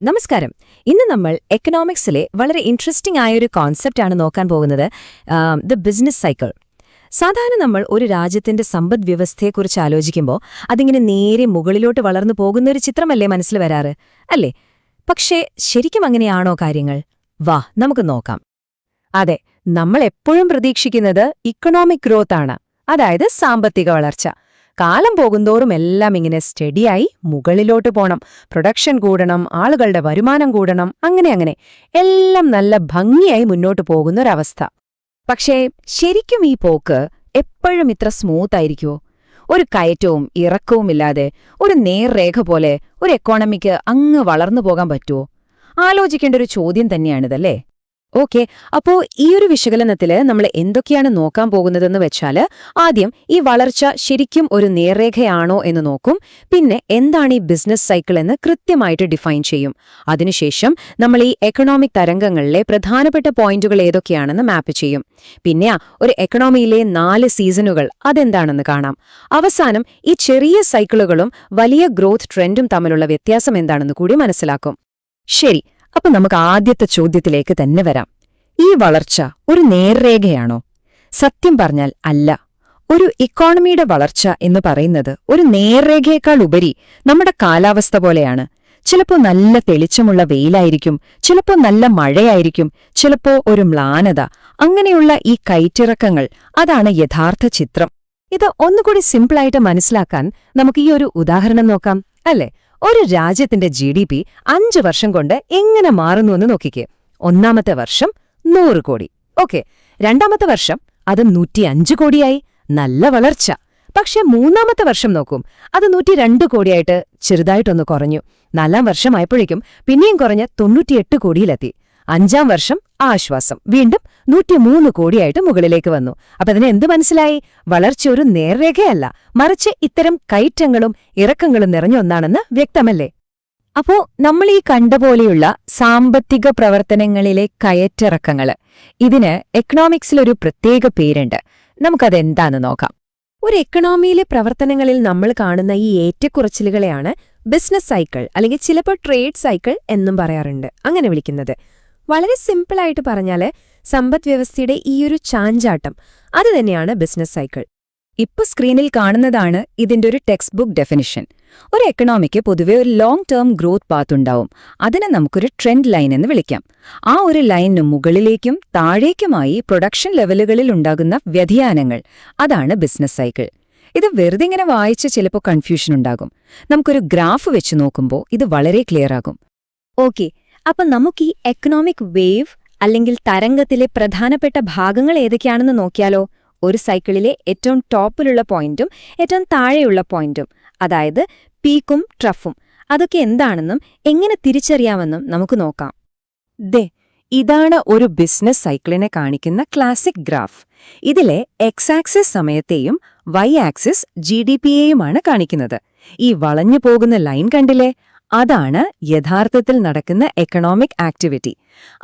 നമസ്കാരം. ഇന്ന് നമ്മൾ എക്കണോമിക്സിലെ വളരെ ഇൻട്രസ്റ്റിംഗ് ആയൊരു കോൺസെപ്റ്റാണ് നോക്കാൻ പോകുന്നത്, ദ ബിസിനസ് സൈക്കിൾ. സാധാരണ നമ്മൾ ഒരു രാജ്യത്തിന്റെ സമ്പദ് വ്യവസ്ഥയെക്കുറിച്ച് ആലോചിക്കുമ്പോൾ അതിങ്ങനെ നേരെ മുകളിലോട്ട് വളർന്നു പോകുന്നൊരു ചിത്രമല്ലേ മനസ്സിൽ വരാറ്, അല്ലേ? പക്ഷേ ശരിക്കും അങ്ങനെയാണോ കാര്യങ്ങൾ? വാ നമുക്ക് നോക്കാം. അതെ, നമ്മൾ എപ്പോഴും പ്രതീക്ഷിക്കുന്നത് ഇക്കണോമിക് ഗ്രോത്ത് ആണ്, അതായത് സാമ്പത്തിക വളർച്ച. കാലം പോകുന്തോറും എല്ലാം ഇങ്ങനെ സ്റ്റഡിയായി മുകളിലോട്ട് പോണം, പ്രൊഡക്ഷൻ കൂടണം, ആളുകളുടെ വരുമാനം കൂടണം, അങ്ങനെ എല്ലാം നല്ല ഭംഗിയായി മുന്നോട്ട് പോകുന്നൊരവസ്ഥ. പക്ഷേ ശരിക്കും ഈ പോക്ക് എപ്പോഴും ഇത്ര സ്മൂത്ത് ആയിരിക്കുമോ? ഒരു കയറ്റവും ഇറക്കവുമില്ലാതെ ഒരു നേർരേഖ പോലെ ഒരു എക്കോണമിക്ക് അങ്ങ് വളർന്നു പോകാൻ പറ്റുമോ? ആലോചിക്കേണ്ട ഒരു ചോദ്യം തന്നെയാണിതല്ലേ? ഓക്കെ, അപ്പോ ഈ ഒരു വിശകലനത്തില് നമ്മൾ എന്തൊക്കെയാണ് നോക്കാൻ പോകുന്നതെന്ന് വെച്ചാല്, ആദ്യം ഈ വളർച്ച ശരിക്കും ഒരു നേർരേഖയാണോ എന്ന് നോക്കും. പിന്നെ എന്താണ് ഈ ബിസിനസ് സൈക്കിൾ എന്ന് കൃത്യമായിട്ട് ഡിഫൈൻ ചെയ്യും. അതിനുശേഷം നമ്മൾ ഈ എക്കണോമിക് തരംഗങ്ങളിലെ പ്രധാനപ്പെട്ട പോയിന്റുകൾ ഏതൊക്കെയാണെന്ന് മാപ്പ് ചെയ്യും. പിന്നെ ഒരു എക്കണോമിയിലെ 4 സീസണുകൾ അതെന്താണെന്ന് കാണാം. അവസാനം ഈ ചെറിയ സൈക്കിളുകളും വലിയ ഗ്രോത്ത് ട്രെൻഡും തമ്മിലുള്ള വ്യത്യാസം എന്താണെന്ന് കൂടി മനസ്സിലാക്കും. ശരി, അപ്പൊ നമുക്ക് ആദ്യത്തെ ചോദ്യത്തിലേക്ക് തന്നെ വരാം. ഈ വളർച്ച ഒരു നേർരേഖയാണോ? സത്യം പറഞ്ഞാൽ അല്ല. ഒരു ഇക്കോണമിയുടെ വളർച്ച എന്ന് പറയുന്നത് ഒരു നേർരേഖയേക്കാൾ ഉപരി നമ്മുടെ കാലാവസ്ഥ പോലെയാണ്. ചിലപ്പോൾ നല്ല തെളിച്ചമുള്ള വെയിലായിരിക്കും, ചിലപ്പോൾ നല്ല മഴയായിരിക്കും, ചിലപ്പോൾ ഒരു മ്ലാനത. അങ്ങനെയുള്ള ഈ കയറ്റിറക്കങ്ങൾ, അതാണ് യഥാർത്ഥ ചിത്രം. ഇത് ഒന്നുകൂടി സിമ്പിളായിട്ട് മനസ്സിലാക്കാൻ നമുക്ക് ഈ ഒരു ഉദാഹരണം നോക്കാം, അല്ലേ? ഒരു രാജ്യത്തിന്റെ GDP 5 വർഷം കൊണ്ട് എങ്ങനെ മാറുന്നുവെന്ന് നോക്കിക്കേ. ഒന്നാമത്തെ വർഷം 100 കോടി. ഓക്കെ, രണ്ടാമത്തെ വർഷം അത് 105 കോടിയായി, നല്ല വളർച്ച. പക്ഷെ മൂന്നാമത്തെ വർഷം നോക്കും, അത് 102 കോടിയായിട്ട് ചെറുതായിട്ടൊന്ന് കുറഞ്ഞു. 4ാം വർഷമായപ്പോഴേക്കും പിന്നെയും കുറഞ്ഞ് 98 കോടിയിലെത്തി. 5ാം വർഷം ആശ്വാസം, വീണ്ടും 103 കോടിയായിട്ട് മുകളിലേക്ക് വന്നു. അപ്പൊ അതിന് എന്ത് മനസ്സിലായി? വളർച്ച ഒരു നേർരേഖയല്ല, മറിച്ച് ഇത്തരം കയറ്റങ്ങളും ഇറക്കങ്ങളും നിറഞ്ഞ ഒന്നാണെന്ന് വ്യക്തമല്ലേ? അപ്പോ നമ്മൾ ഈ കണ്ട പോലെയുള്ള സാമ്പത്തിക പ്രവർത്തനങ്ങളിലെ കയറ്റിറക്കങ്ങള്, ഇതിന് എക്കണോമിക്സിലൊരു പ്രത്യേക പേരുണ്ട്. നമുക്കതെന്താന്ന് നോക്കാം. ഒരു എക്കണോമിയിലെ പ്രവർത്തനങ്ങളിൽ നമ്മൾ കാണുന്ന ഈ ഏറ്റക്കുറച്ചിലുകളെയാണ് ബിസിനസ് സൈക്കിൾ, അല്ലെങ്കിൽ ചിലപ്പോൾ ട്രേഡ് സൈക്കിൾ എന്നും പറയാറുണ്ട്, അങ്ങനെ വിളിക്കുന്നത്. വളരെ സിമ്പിളായിട്ട് പറഞ്ഞാല് സമ്പദ് വ്യവസ്ഥയുടെ ഈയൊരു ചാഞ്ചാട്ടം, അത് തന്നെയാണ് ബിസിനസ് സൈക്കിൾ. ഇപ്പൊ സ്ക്രീനിൽ കാണുന്നതാണ് ഇതിന്റെ ഒരു ടെക്സ്റ്റ് ബുക്ക് ഡെഫിനിഷൻ. ഒരു എക്കണോമിക്ക് പൊതുവെ ഒരു ലോങ് ടേം ഗ്രോത്ത് പാത്ത് ഉണ്ടാവും. അതിനെ നമുക്കൊരു ട്രെൻഡ് ലൈൻ എന്ന് വിളിക്കാം. ആ ഒരു ലൈനിന് മുകളിലേക്കും താഴേക്കുമായി പ്രൊഡക്ഷൻ ലെവലുകളിൽ ഉണ്ടാകുന്ന വ്യതിയാനങ്ങൾ, അതാണ് ബിസിനസ് സൈക്കിൾ. ഇത് വെറുതെ ഇങ്ങനെ വായിച്ച് ചിലപ്പോൾ കൺഫ്യൂഷൻ ഉണ്ടാകും. നമുക്കൊരു ഗ്രാഫ് വെച്ച് നോക്കുമ്പോൾ ഇത് വളരെ ക്ലിയർ ആകും. ഓക്കെ, അപ്പൊ നമുക്ക് ഈ എക്കണോമിക് വേവ് അല്ലെങ്കിൽ തരംഗത്തിലെ പ്രധാനപ്പെട്ട ഭാഗങ്ങൾ ഏതൊക്കെയാണെന്ന് നോക്കിയാലോ? ഒരു സൈക്കിളിലെ ഏറ്റവും ടോപ്പിലുള്ള പോയിന്റും ഏറ്റവും താഴെയുള്ള പോയിന്റും, അതായത് പീക്കും ട്രഫും, അതൊക്കെ എന്താണെന്നും എങ്ങനെ തിരിച്ചറിയാമെന്നും നമുക്ക് നോക്കാം. ഇതാണ് ഒരു ബിസിനസ് സൈക്കിളിനെ കാണിക്കുന്ന ക്ലാസിക് ഗ്രാഫ്. ഇതിലെ എക്സ് ആക്സിസ് സമയത്തെയും വൈ ആക്സിസ് GDPയെയുമാണ് കാണിക്കുന്നത്. ഈ വളഞ്ഞു പോകുന്ന ലൈൻ കണ്ടില്ലേ? അതാണ് യഥാർത്ഥത്തിൽ നടക്കുന്ന എക്കണോമിക് ആക്ടിവിറ്റി.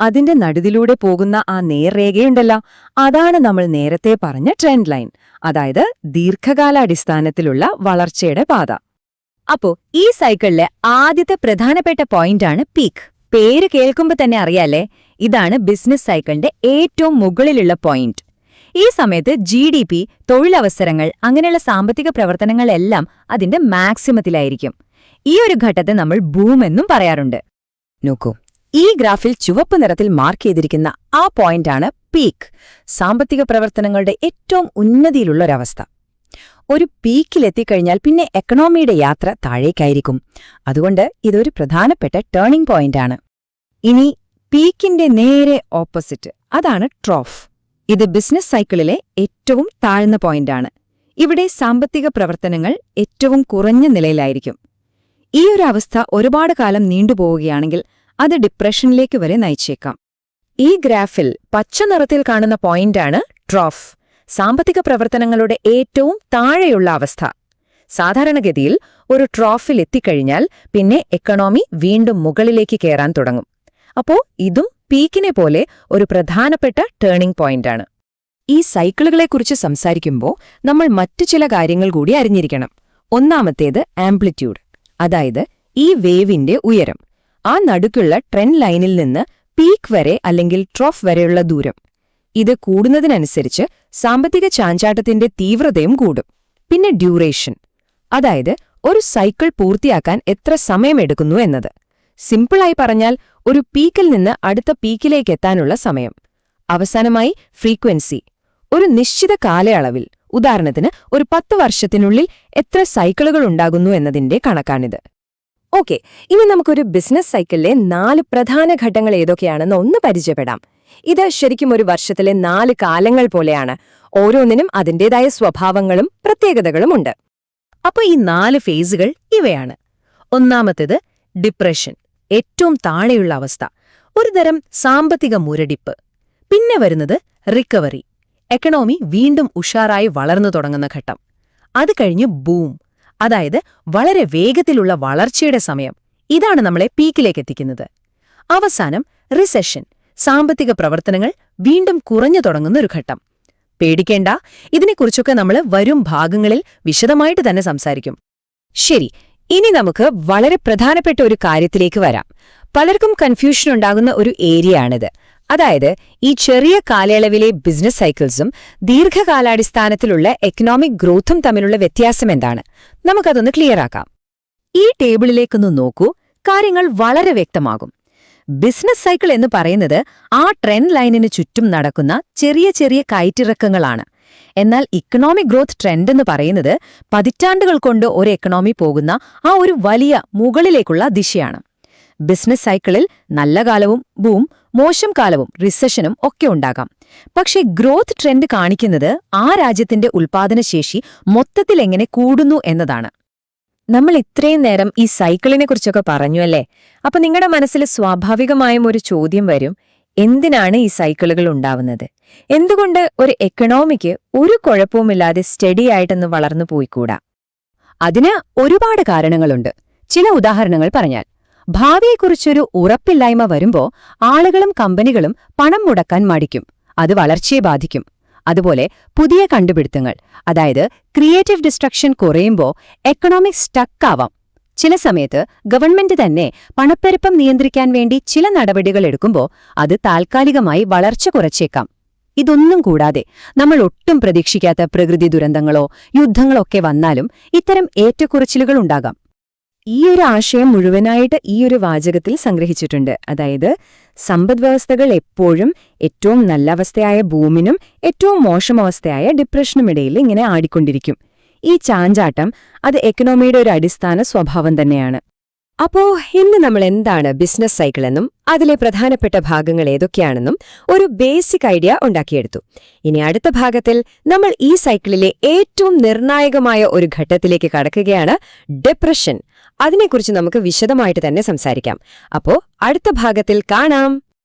അതിന്റെ നടുവിലൂടെ പോകുന്ന ആ നേർരേഖയുണ്ടല്ലോ, അതാണ് നമ്മൾ നേരത്തെ പറഞ്ഞ ട്രെൻഡ് ലൈൻ, അതായത് ദീർഘകാലാടിസ്ഥാനത്തിലുള്ള വളർച്ചയുടെ പാത. അപ്പോ ഈ സൈക്കിളിലെ ആദ്യത്തെ പ്രധാനപ്പെട്ട പോയിന്റാണ് പീക്ക്. പേര് കേൾക്കുമ്പോൾ തന്നെ അറിയാലേ, ഇതാണ് ബിസിനസ് സൈക്കിളിന്റെ ഏറ്റവും മുകളിലുള്ള പോയിന്റ്. ഈ സമയത്ത് GDP, തൊഴിലവസരങ്ങൾ, അങ്ങനെയുള്ള സാമ്പത്തിക പ്രവർത്തനങ്ങളെല്ലാം അതിന്റെ മാക്സിമത്തിലായിരിക്കും. ഈ ഒരു ഘട്ടത്തെ നമ്മൾ ബൂം എന്നും പറയാറുണ്ട്. നോക്കൂ, ഈ ഗ്രാഫിൽ ചുവപ്പ് നിറത്തിൽ മാർക്ക് ചെയ്തിരിക്കുന്ന ആ പോയിന്റാണ് പീക്ക്, സാമ്പത്തിക പ്രവർത്തനങ്ങളുടെ ഏറ്റവും ഉന്നതിയിലുള്ളൊരവസ്ഥ. ഒരു പീക്കിലെത്തിക്കഴിഞ്ഞാൽ പിന്നെ എക്കണോമിയുടെ യാത്ര താഴേക്കായിരിക്കും. അതുകൊണ്ട് ഇതൊരു പ്രധാനപ്പെട്ട ടേണിംഗ് പോയിന്റാണ്. ഇനി പീക്കിന്റെ നേരെ ഓപ്പോസിറ്റ്, അതാണ് ട്രോഫ്. ഇത് ബിസിനസ് സൈക്കിളിലെ ഏറ്റവും താഴ്ന്ന പോയിന്റാണ്. ഇവിടെ സാമ്പത്തിക പ്രവർത്തനങ്ങൾ ഏറ്റവും കുറഞ്ഞ നിലയിലായിരിക്കും. ഈ ഒരു അവസ്ഥ ഒരുപാട് കാലം നീണ്ടുപോവുകയാണെങ്കിൽ അത് ഡിപ്രഷനിലേക്ക് വരെ നയിച്ചേക്കാം. ഈ ഗ്രാഫിൽ പച്ച നിറത്തിൽ കാണുന്ന പോയിന്റാണ് ട്രോഫ്, സാമ്പത്തിക പ്രവർത്തനങ്ങളുടെ ഏറ്റവും താഴെയുള്ള അവസ്ഥ. സാധാരണഗതിയിൽ ഒരു ട്രോഫിൽ എത്തിക്കഴിഞ്ഞാൽ പിന്നെ എക്കണോമി വീണ്ടും മുകളിലേക്ക് കയറാൻ തുടങ്ങും. അപ്പോ ഇതും പീക്കിനെ പോലെ ഒരു പ്രധാനപ്പെട്ട ടേണിംഗ് പോയിന്റാണ്. ഈ സൈക്കിളുകളെക്കുറിച്ച് സംസാരിക്കുമ്പോൾ നമ്മൾ മറ്റു ചില കാര്യങ്ങൾ കൂടി അറിഞ്ഞിരിക്കണം. ഒന്നാമത്തേത് ആംപ്ലിറ്റ്യൂഡ്, അതായത് ഈ വേവിന്റെ ഉയരം. ആ നടുക്കുള്ള ട്രെൻഡ് ലൈനിൽ നിന്ന് പീക്ക് വരെ അല്ലെങ്കിൽ ട്രോഫ് വരെയുള്ള ദൂരം. ഇത് കൂടുന്നതിനനുസരിച്ച് സാമ്പത്തിക ചാഞ്ചാട്ടത്തിന്റെ തീവ്രതയും കൂടും. പിന്നെ ഡ്യൂറേഷൻ, അതായത് ഒരു സൈക്കിൾ പൂർത്തിയാക്കാൻ എത്ര സമയമെടുക്കുന്നു എന്നത്. സിമ്പിളായി പറഞ്ഞാൽ ഒരു പീക്കിൽ നിന്ന് അടുത്ത പീക്കിലേക്ക് എത്താനുള്ള സമയം. അവസാനമായി ഫ്രീക്വൻസി, ഒരു നിശ്ചിത കാലയളവിൽ, ഉദാഹരണത്തിന് ഒരു 10 വർഷത്തിനുള്ളിൽ എത്ര സൈക്കിളുകൾ ഉണ്ടാകുന്നു എന്നതിന്റെ കണക്കാണിത്. ഓക്കെ, ഇനി നമുക്കൊരു ബിസിനസ് സൈക്കിളിലെ 4 പ്രധാന ഘട്ടങ്ങൾ ഏതൊക്കെയാണെന്ന് ഒന്ന് പരിചയപ്പെടാം. ഇത് ശരിക്കും ഒരു വർഷത്തിലെ 4 കാലങ്ങൾ പോലെയാണ്. ഓരോന്നിനും അതിന്റേതായ സ്വഭാവങ്ങളും പ്രത്യേകതകളുമുണ്ട്. അപ്പോൾ ഈ 4 ഫേസുകൾ ഇവയാണ്. ഒന്നാമത്തേത് ഡിപ്രഷൻ, ഏറ്റവും താഴെയുള്ള അവസ്ഥ, ഒരുതരം സാമ്പത്തിക മുരടിപ്പ്. പിന്നെ വരുന്നത് റിക്കവറി, എക്കണോമി വീണ്ടും ഉഷാറായി വളർന്നു തുടങ്ങുന്ന ഘട്ടം. അത് കഴിഞ്ഞ് ബൂം, അതായത് വളരെ വേഗത്തിലുള്ള വളർച്ചയുടെ സമയം. ഇതാണ് നമ്മളെ പീക്കിലേക്ക് എത്തിക്കുന്നത്. അവസാനം റിസെഷൻ, സാമ്പത്തിക പ്രവർത്തനങ്ങൾ വീണ്ടും കുറഞ്ഞു തുടങ്ങുന്ന ഒരു ഘട്ടം. പേടിക്കേണ്ട, ഇതിനെക്കുറിച്ചൊക്കെ നമ്മൾ വരും ഭാഗങ്ങളിൽ വിശദമായിട്ട് തന്നെ സംസാരിക്കും. ശരി, ഇനി നമുക്ക് വളരെ പ്രധാനപ്പെട്ട ഒരു കാര്യത്തിലേക്ക് വരാം. പലർക്കും കൺഫ്യൂഷൻ ഉണ്ടാകുന്ന ഒരു ഏരിയയാണിത്. അതായത് ഈ ചെറിയ കാലയളവിലെ ബിസിനസ് സൈക്കിൾസും ദീർഘകാലാടിസ്ഥാനത്തിലുള്ള എക്കണോമിക് ഗ്രോത്തും തമ്മിലുള്ള വ്യത്യാസം എന്താണ്? നമുക്കതൊന്ന് ക്ലിയറാക്കാം. ഈ ടേബിളിലേക്കൊന്ന് നോക്കൂ, കാര്യങ്ങൾ വളരെ വ്യക്തമാകും. ബിസിനസ് സൈക്കിൾ എന്ന് പറയുന്നത് ആ ട്രെൻഡ് ലൈനിന് ചുറ്റും നടക്കുന്ന ചെറിയ ചെറിയ കയറ്റിറക്കങ്ങളാണ്. എന്നാൽ ഇക്കണോമിക് ഗ്രോത്ത് ട്രെൻഡ് എന്ന് പറയുന്നത് പതിറ്റാണ്ടുകൾ കൊണ്ട് ഒരു എക്കണോമി പോകുന്ന ആ ഒരു വലിയ മുകളിലേക്കുള്ള ദിശയാണ്. ബിസിനസ് സൈക്കിളിൽ നല്ല കാലവും ബൂം, മോശം കാലവും റിസഷനും ഒക്കെ ഉണ്ടാകാം. പക്ഷേ ഗ്രോത്ത് ട്രെൻഡ് കാണിക്കുന്നത് ആ രാജ്യത്തിന്റെ ഉൽപ്പാദനശേഷി മൊത്തത്തിൽ എങ്ങനെ കൂടുന്നു എന്നതാണ്. നമ്മൾ ഇത്രയും നേരം ഈ സൈക്കിളിനെക്കുറിച്ചൊക്കെ പറഞ്ഞു അല്ലേ? അപ്പൊ നിങ്ങളുടെ മനസ്സിൽ സ്വാഭാവികമായും ഒരു ചോദ്യം വരും, എന്തിനാണ് ഈ സൈക്കിളുകൾ ഉണ്ടാവുന്നത്? എന്തുകൊണ്ട് ഒരു എക്കണോമിക്ക് ഒരു കുഴപ്പവുമില്ലാതെ സ്റ്റഡി ആയിട്ടൊന്ന് വളർന്നു പോയിക്കൂടാ? അതിന് ഒരുപാട് കാരണങ്ങളുണ്ട്. ചില ഉദാഹരണങ്ങൾ പറഞ്ഞാൽ, ഭാവിയെക്കുറിച്ചൊരു ഉറപ്പില്ലായ്മ വരുമ്പോ ആളുകളും കമ്പനികളും പണം മുടക്കാൻ മടിക്കും. അത് വളർച്ചയെ ബാധിക്കും. അതുപോലെ പുതിയ കണ്ടുപിടുത്തങ്ങൾ, അതായത് ക്രിയേറ്റീവ് ഡിസ്ട്രക്ഷൻ കുറയുമ്പോൾ എക്കണോമിക് സ്റ്റക്കാവാം. ചില സമയത്ത് ഗവൺമെന്റ് തന്നെ പണപ്പെരുപ്പം നിയന്ത്രിക്കാൻ വേണ്ടി ചില നടപടികൾ എടുക്കുമ്പോൾ അത് താൽക്കാലികമായി വളർച്ച കുറച്ചേക്കാം. ഇതൊന്നും കൂടാതെ നമ്മൾ ഒട്ടും പ്രതീക്ഷിക്കാത്ത പ്രകൃതി ദുരന്തങ്ങളോ യുദ്ധങ്ങളോ ഒക്കെ വന്നാലും ഇത്തരം ഏറ്റക്കുറച്ചിലുകൾ ഉണ്ടാകാം. ഈ ഒരു ആശയം മുഴുവനായിട്ട് ഈ ഒരു വാചകത്തിൽ സംഗ്രഹിച്ചിട്ടുണ്ട്. അതായത് സമ്പദ്വ്യവസ്ഥകൾ എപ്പോഴും ഏറ്റവും നല്ല അവസ്ഥയായ ബൂമിനും ഏറ്റവും മോശം അവസ്ഥയായ ഡിപ്രഷനുമിടയിൽ ഇങ്ങനെ ആടിക്കൊണ്ടിരിക്കും. ഈ ചാഞ്ചാട്ടം അത് എക്കണോമിയുടെ ഒരു അടിസ്ഥാന സ്വഭാവം തന്നെയാണ്. അപ്പോ ഇന്ന് നമ്മൾ എന്താണ് ബിസിനസ് സൈക്കിൾ എന്നും അതിലെ പ്രധാനപ്പെട്ട ഭാഗങ്ങൾ ഏതൊക്കെയാണെന്നും ഒരു ബേസിക് ഐഡിയ ഉണ്ടാക്കിയെടുത്തു. ഇനി അടുത്ത ഭാഗത്തിൽ നമ്മൾ ഈ സൈക്കിളിലെ ഏറ്റവും നിർണായകമായ ഒരു ഘട്ടത്തിലേക്ക് കടക്കുകയാണ്, ഡിപ്രഷൻ. അതിനെക്കുറിച്ച് നമുക്ക് വിശദമായിട്ട് തന്നെ സംസാരിക്കാം. അപ്പോ അടുത്ത ഭാഗത്തിൽ കാണാം.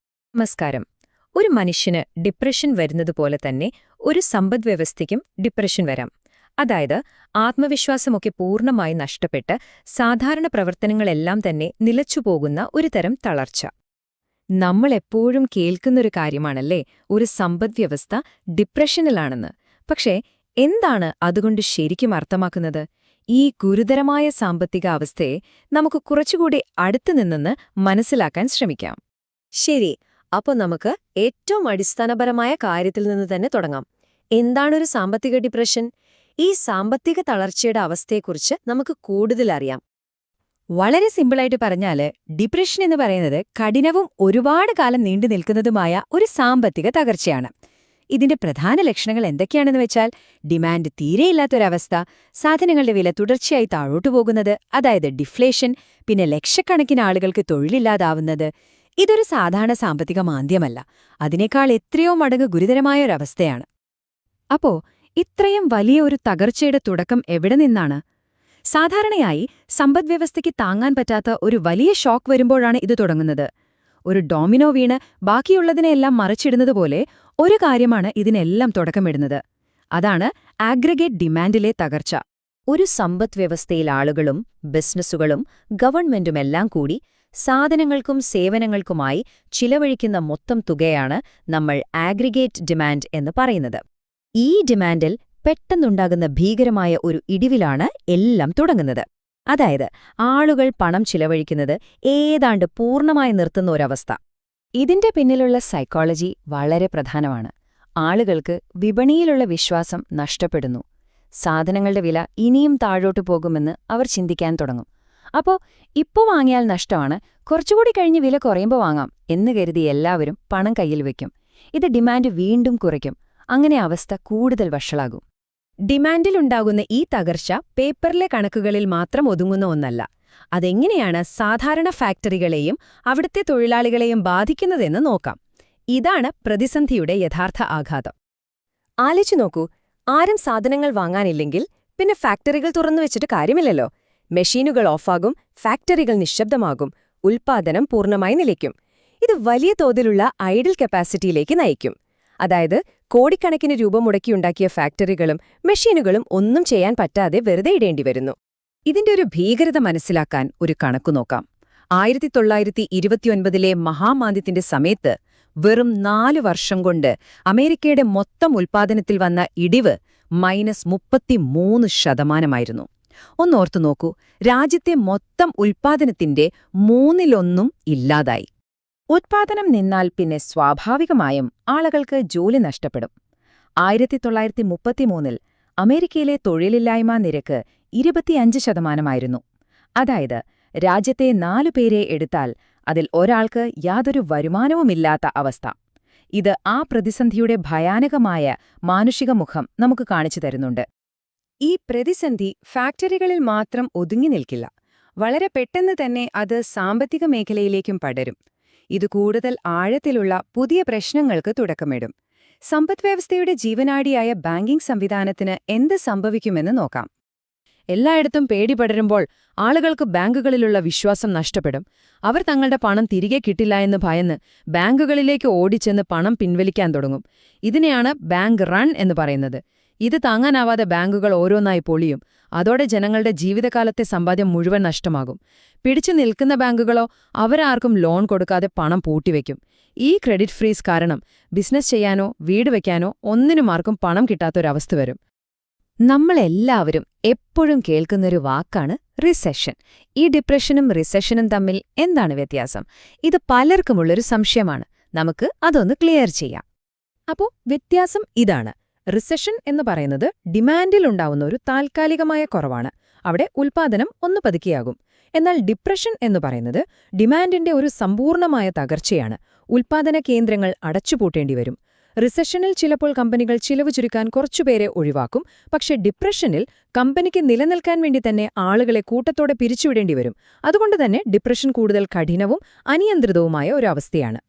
നമസ്കാരം. ഒരു മനുഷ്യന് ഡിപ്രഷൻ വരുന്നതുപോലെ തന്നെ ഒരു സമ്പദ്വ്യവസ്ഥയ്ക്കും ഡിപ്രഷൻ വരാം. അതായത് ആത്മവിശ്വാസമൊക്കെ പൂർണ്ണമായി നഷ്ടപ്പെട്ട് സാധാരണ പ്രവർത്തനങ്ങളെല്ലാം തന്നെ നിലച്ചുപോകുന്ന ഒരു തരം തളർച്ച. നമ്മളെപ്പോഴും കേൾക്കുന്നൊരു കാര്യമാണല്ലേ ഒരു സമ്പദ്വ്യവസ്ഥ ഡിപ്രഷനിലാണെന്ന്. പക്ഷേ എന്താണ് അതുകൊണ്ട് ശരിക്കും അർത്ഥമാക്കുന്നത്? ഈ ഗുരുതരമായ സാമ്പത്തിക അവസ്ഥയെ നമുക്ക് കുറച്ചുകൂടി അടുത്തുനിന്ന് മനസ്സിലാക്കാൻ ശ്രമിക്കാം. ശരി, അപ്പോൾ നമുക്ക് ഏറ്റവും അടിസ്ഥാനപരമായ കാര്യത്തിൽ നിന്ന് തന്നെ തുടങ്ങാം. എന്താണൊരു സാമ്പത്തിക ഡിപ്രഷൻ? ഈ സാമ്പത്തിക തളർച്ചയുടെ അവസ്ഥയെക്കുറിച്ച് നമുക്ക് കൂടുതൽ അറിയാം. വളരെ സിമ്പിളായിട്ട് പറഞ്ഞാല് ഡിപ്രഷൻ എന്ന് പറയുന്നത് കഠിനവും ഒരുപാട് കാലം നീണ്ടു നിൽക്കുന്നതുമായ ഒരു സാമ്പത്തിക തകർച്ചയാണ്. ഇതിന്റെ പ്രധാന ലക്ഷണങ്ങൾ എന്തൊക്കെയാണെന്ന് വെച്ചാൽ, ഡിമാൻഡ് തീരെയില്ലാത്തൊരവസ്ഥ, സാധനങ്ങളുടെ വില തുടർച്ചയായി താഴോട്ടു പോകുന്നത്, അതായത് ഡിഫ്ലേഷൻ, പിന്നെ ലക്ഷക്കണക്കിന് ആളുകൾക്ക് തൊഴിലില്ലാതാവുന്നത്. ഇതൊരു സാധാരണ സാമ്പത്തിക മാന്ദ്യമല്ല, അതിനേക്കാൾ എത്രയോ മടങ്ങ് ഗുരുതരമായൊരവസ്ഥയാണ്. അപ്പോ ഇത്രയും വലിയ ഒരു തകർച്ചയുടെ തുടക്കം എവിടെ നിന്നാണ്? സാധാരണയായി സമ്പദ്വ്യവസ്ഥയ്ക്ക് താങ്ങാൻ പറ്റാത്ത ഒരു വലിയ ഷോക്ക് വരുമ്പോഴാണ് ഇത് തുടങ്ങുന്നത്. ഒരു ഡോമിനോ വീണ് ബാക്കിയുള്ളതിനെയെല്ലാം മറിച്ചിടുന്നതുപോലെ ഒരു കാര്യമാണ് ഇതിനെല്ലാം തുടക്കമിടുന്നത്. അതാണ് ആഗ്രിഗേറ്റ് ഡിമാൻഡിലെ തകർച്ച. ഒരു സമ്പദ്വ്യവസ്ഥയിൽ ആളുകളും ബിസിനസ്സുകളും ഗവൺമെന്റുമെല്ലാം കൂടി സാധനങ്ങൾക്കും സേവനങ്ങൾക്കുമായി ചിലവഴിക്കുന്ന മൊത്തം തുകയാണ് നമ്മൾ ആഗ്രിഗേറ്റ് ഡിമാൻഡ് എന്ന് പറയുന്നത്. ഈ ഡിമാൻഡിൽ പെട്ടെന്നുണ്ടാകുന്ന ഭീകരമായ ഒരു ഇടിവിലാണ് എല്ലാം തുടങ്ങുന്നത്. അതായത് ആളുകൾ പണം ചിലവഴിക്കുന്നത് ഏതാണ്ട് പൂർണ്ണമായി നിർത്തുന്ന ഒരവസ്ഥ. ഇതിന്റെ പിന്നിലുള്ള സൈക്കോളജി വളരെ പ്രധാനമാണ്. ആളുകൾക്ക് വിപണിയിലുള്ള വിശ്വാസം നഷ്ടപ്പെടുന്നു. സാധനങ്ങളുടെ വില ഇനിയും താഴോട്ടു പോകുമെന്ന് അവർ ചിന്തിക്കാൻ തുടങ്ങും. അപ്പോ ഇപ്പോ വാങ്ങിയാൽ നഷ്ടമാണ്, കുറച്ചുകൂടി കഴിഞ്ഞ് വില കുറയുമ്പോൾ വാങ്ങാം എന്ന് കരുതി എല്ലാവരും പണം കയ്യിൽ വയ്ക്കും. ഇത് ഡിമാൻഡ് വീണ്ടും കുറയ്ക്കും. അങ്ങനെ അവസ്ഥ കൂടുതൽ വഷളാകും. ഡിമാൻഡിലുണ്ടാകുന്ന ഈ തകർച്ച പേപ്പറിലെ കണക്കുകളിൽ മാത്രം ഒതുങ്ങുന്ന ഒന്നല്ല. അതെങ്ങനെയാണ് സാധാരണ ഫാക്ടറികളെയും അവിടുത്തെ തൊഴിലാളികളെയും ബാധിക്കുന്നതെന്ന് നോക്കാം. ഇതാണ് പ്രതിസന്ധിയുടെ യഥാർത്ഥ ആഘാതം. ആലോചിച്ചു നോക്കൂ, ആരും സാധനങ്ങൾ വാങ്ങാനില്ലെങ്കിൽ പിന്നെ ഫാക്ടറികൾ തുറന്നുവെച്ചിട്ട് കാര്യമില്ലല്ലോ. മെഷീനുകൾ ഓഫാകും, ഫാക്ടറികൾ നിശ്ശബ്ദമാകും, ഉൽപ്പാദനം പൂർണ്ണമായി നിലയ്ക്കും. ഇത് വലിയ തോതിലുള്ള ഐഡിൽ കപ്പാസിറ്റിയിലേക്ക് നയിക്കും. അതായത് കോടിക്കണക്കിന് രൂപ മുടക്കിയുണ്ടാക്കിയ ഫാക്ടറികളും മെഷീനുകളും ഒന്നും ചെയ്യാൻ പറ്റാതെ വെറുതെ ഇടേണ്ടി വരുന്നു. ഇതിന്റെ ഒരു ഭീകരത മനസ്സിലാക്കാൻ ഒരു കണക്കു നോക്കാം. 1929 മഹാമാന്ദ്യത്തിന്റെ സമയത്ത് വെറും 4 വർഷം കൊണ്ട് അമേരിക്കയുടെ മൊത്തം ഉൽപ്പാദനത്തിൽ വന്ന ഇടിവ് -33%. ഒന്നോർത്തു നോക്കൂ, രാജ്യത്തെ മൊത്തം ഉൽപ്പാദനത്തിന്റെ 1/3 ഇല്ലാതായി. ഉത്പാദനം നിന്നാൽ പിന്നെ സ്വാഭാവികമായും ആളുകൾക്ക് ജോലി നഷ്ടപ്പെടും. 1933 അമേരിക്കയിലെ തൊഴിലില്ലായ്മ നിരക്ക് 25%. അതായത് രാജ്യത്തെ 4 പേരെ എടുത്താൽ അതിൽ ഒരാൾക്ക് യാതൊരു വരുമാനവുമില്ലാത്ത അവസ്ഥ. ഇത് ആ പ്രതിസന്ധിയുടെ ഭയാനകമായ മാനുഷിക മുഖം നമുക്ക് കാണിച്ചു തരുന്നുണ്ട്. ഈ പ്രതിസന്ധി ഫാക്ടറികളിൽ മാത്രം ഒതുങ്ങി നിൽക്കില്ല. വളരെ പെട്ടെന്ന് തന്നെ അത് സാമ്പത്തിക മേഖലയിലേക്കും പടരും. ഇത് കൂടുതൽ ആഴത്തിലുള്ള പുതിയ പ്രശ്നങ്ങൾക്ക് തുടക്കമിടും. സമ്പദ്വ്യവസ്ഥയുടെ ജീവനാഡിയായ ബാങ്കിംഗ് സംവിധാനത്തിന് എന്ത് സംഭവിക്കുമെന്ന് നോക്കാം. എല്ലായിടത്തും പേടി പടരുമ്പോൾ ആളുകൾക്ക് ബാങ്കുകളിലുള്ള വിശ്വാസം നഷ്ടപ്പെടും. അവർ തങ്ങളുടെ പണം തിരികെ കിട്ടില്ല എന്ന് ഭയന്ന് ബാങ്കുകളിലേക്ക് ഓടിച്ചെന്ന് പണം പിൻവലിക്കാൻ തുടങ്ങും. ഇതിനെയാണ് ബാങ്ക് റൺ എന്ന് പറയുന്നത്. ഇത് താങ്ങാനാവാതെ ബാങ്കുകൾ ഓരോന്നായി പൊളിയും. അതോടെ ജനങ്ങളുടെ ജീവിതകാലത്തെ സമ്പാദ്യം മുഴുവൻ നഷ്ടമാകും. പിടിച്ചു നിൽക്കുന്ന ബാങ്കുകളോ അവരാർക്കും ലോൺ കൊടുക്കാതെ പണം പൂട്ടിവെക്കും. ഈ ക്രെഡിറ്റ് ഫ്രീസ് കാരണം ബിസിനസ് ചെയ്യാനോ വീട് വയ്ക്കാനോ ഒന്നിനും ആർക്കും പണം കിട്ടാത്തൊരവസ്ഥ വരും. നമ്മളെല്ലാവരും എപ്പോഴും കേൾക്കുന്നൊരു വാക്കാണ് റിസെഷൻ. ഈ ഡിപ്രഷനും റിസെഷനും തമ്മിൽ എന്താണ് വ്യത്യാസം? ഇത് പലർക്കുമുള്ളൊരു സംശയമാണ്. നമുക്ക് അതൊന്ന് ക്ലിയർ ചെയ്യാം. അപ്പോൾ വ്യത്യാസം ഇതാണ്. റിസെഷൻ എന്ന് പറയുന്നത് ഡിമാൻഡിലുണ്ടാവുന്ന ഒരു താൽക്കാലികമായ കുറവാണ്. അവിടെ ഉൽപ്പാദനം ഒന്ന് പതുക്കിയാകും. എന്നാൽ ഡിപ്രഷൻ എന്ന് പറയുന്നത് ഡിമാൻഡിന്റെ ഒരു സമ്പൂർണമായ തകർച്ചയാണ്. ഉൽപ്പാദന കേന്ദ്രങ്ങൾ അടച്ചുപൂട്ടേണ്ടിവരും. റിസെഷനിൽ ചിലപ്പോൾ കമ്പനികൾ ചിലവ് ചുരുക്കാൻ കുറച്ചുപേരെ ഒഴിവാക്കും. പക്ഷെ ഡിപ്രഷനിൽ കമ്പനിക്ക് നിലനിൽക്കാൻ വേണ്ടി തന്നെ ആളുകളെ കൂട്ടത്തോടെ പിരിച്ചുവിടേണ്ടിവരും. അതുകൊണ്ടുതന്നെ ഡിപ്രഷൻ കൂടുതൽ കഠിനവും അനിയന്ത്രിതവുമായ ഒരു അവസ്ഥയാണ്.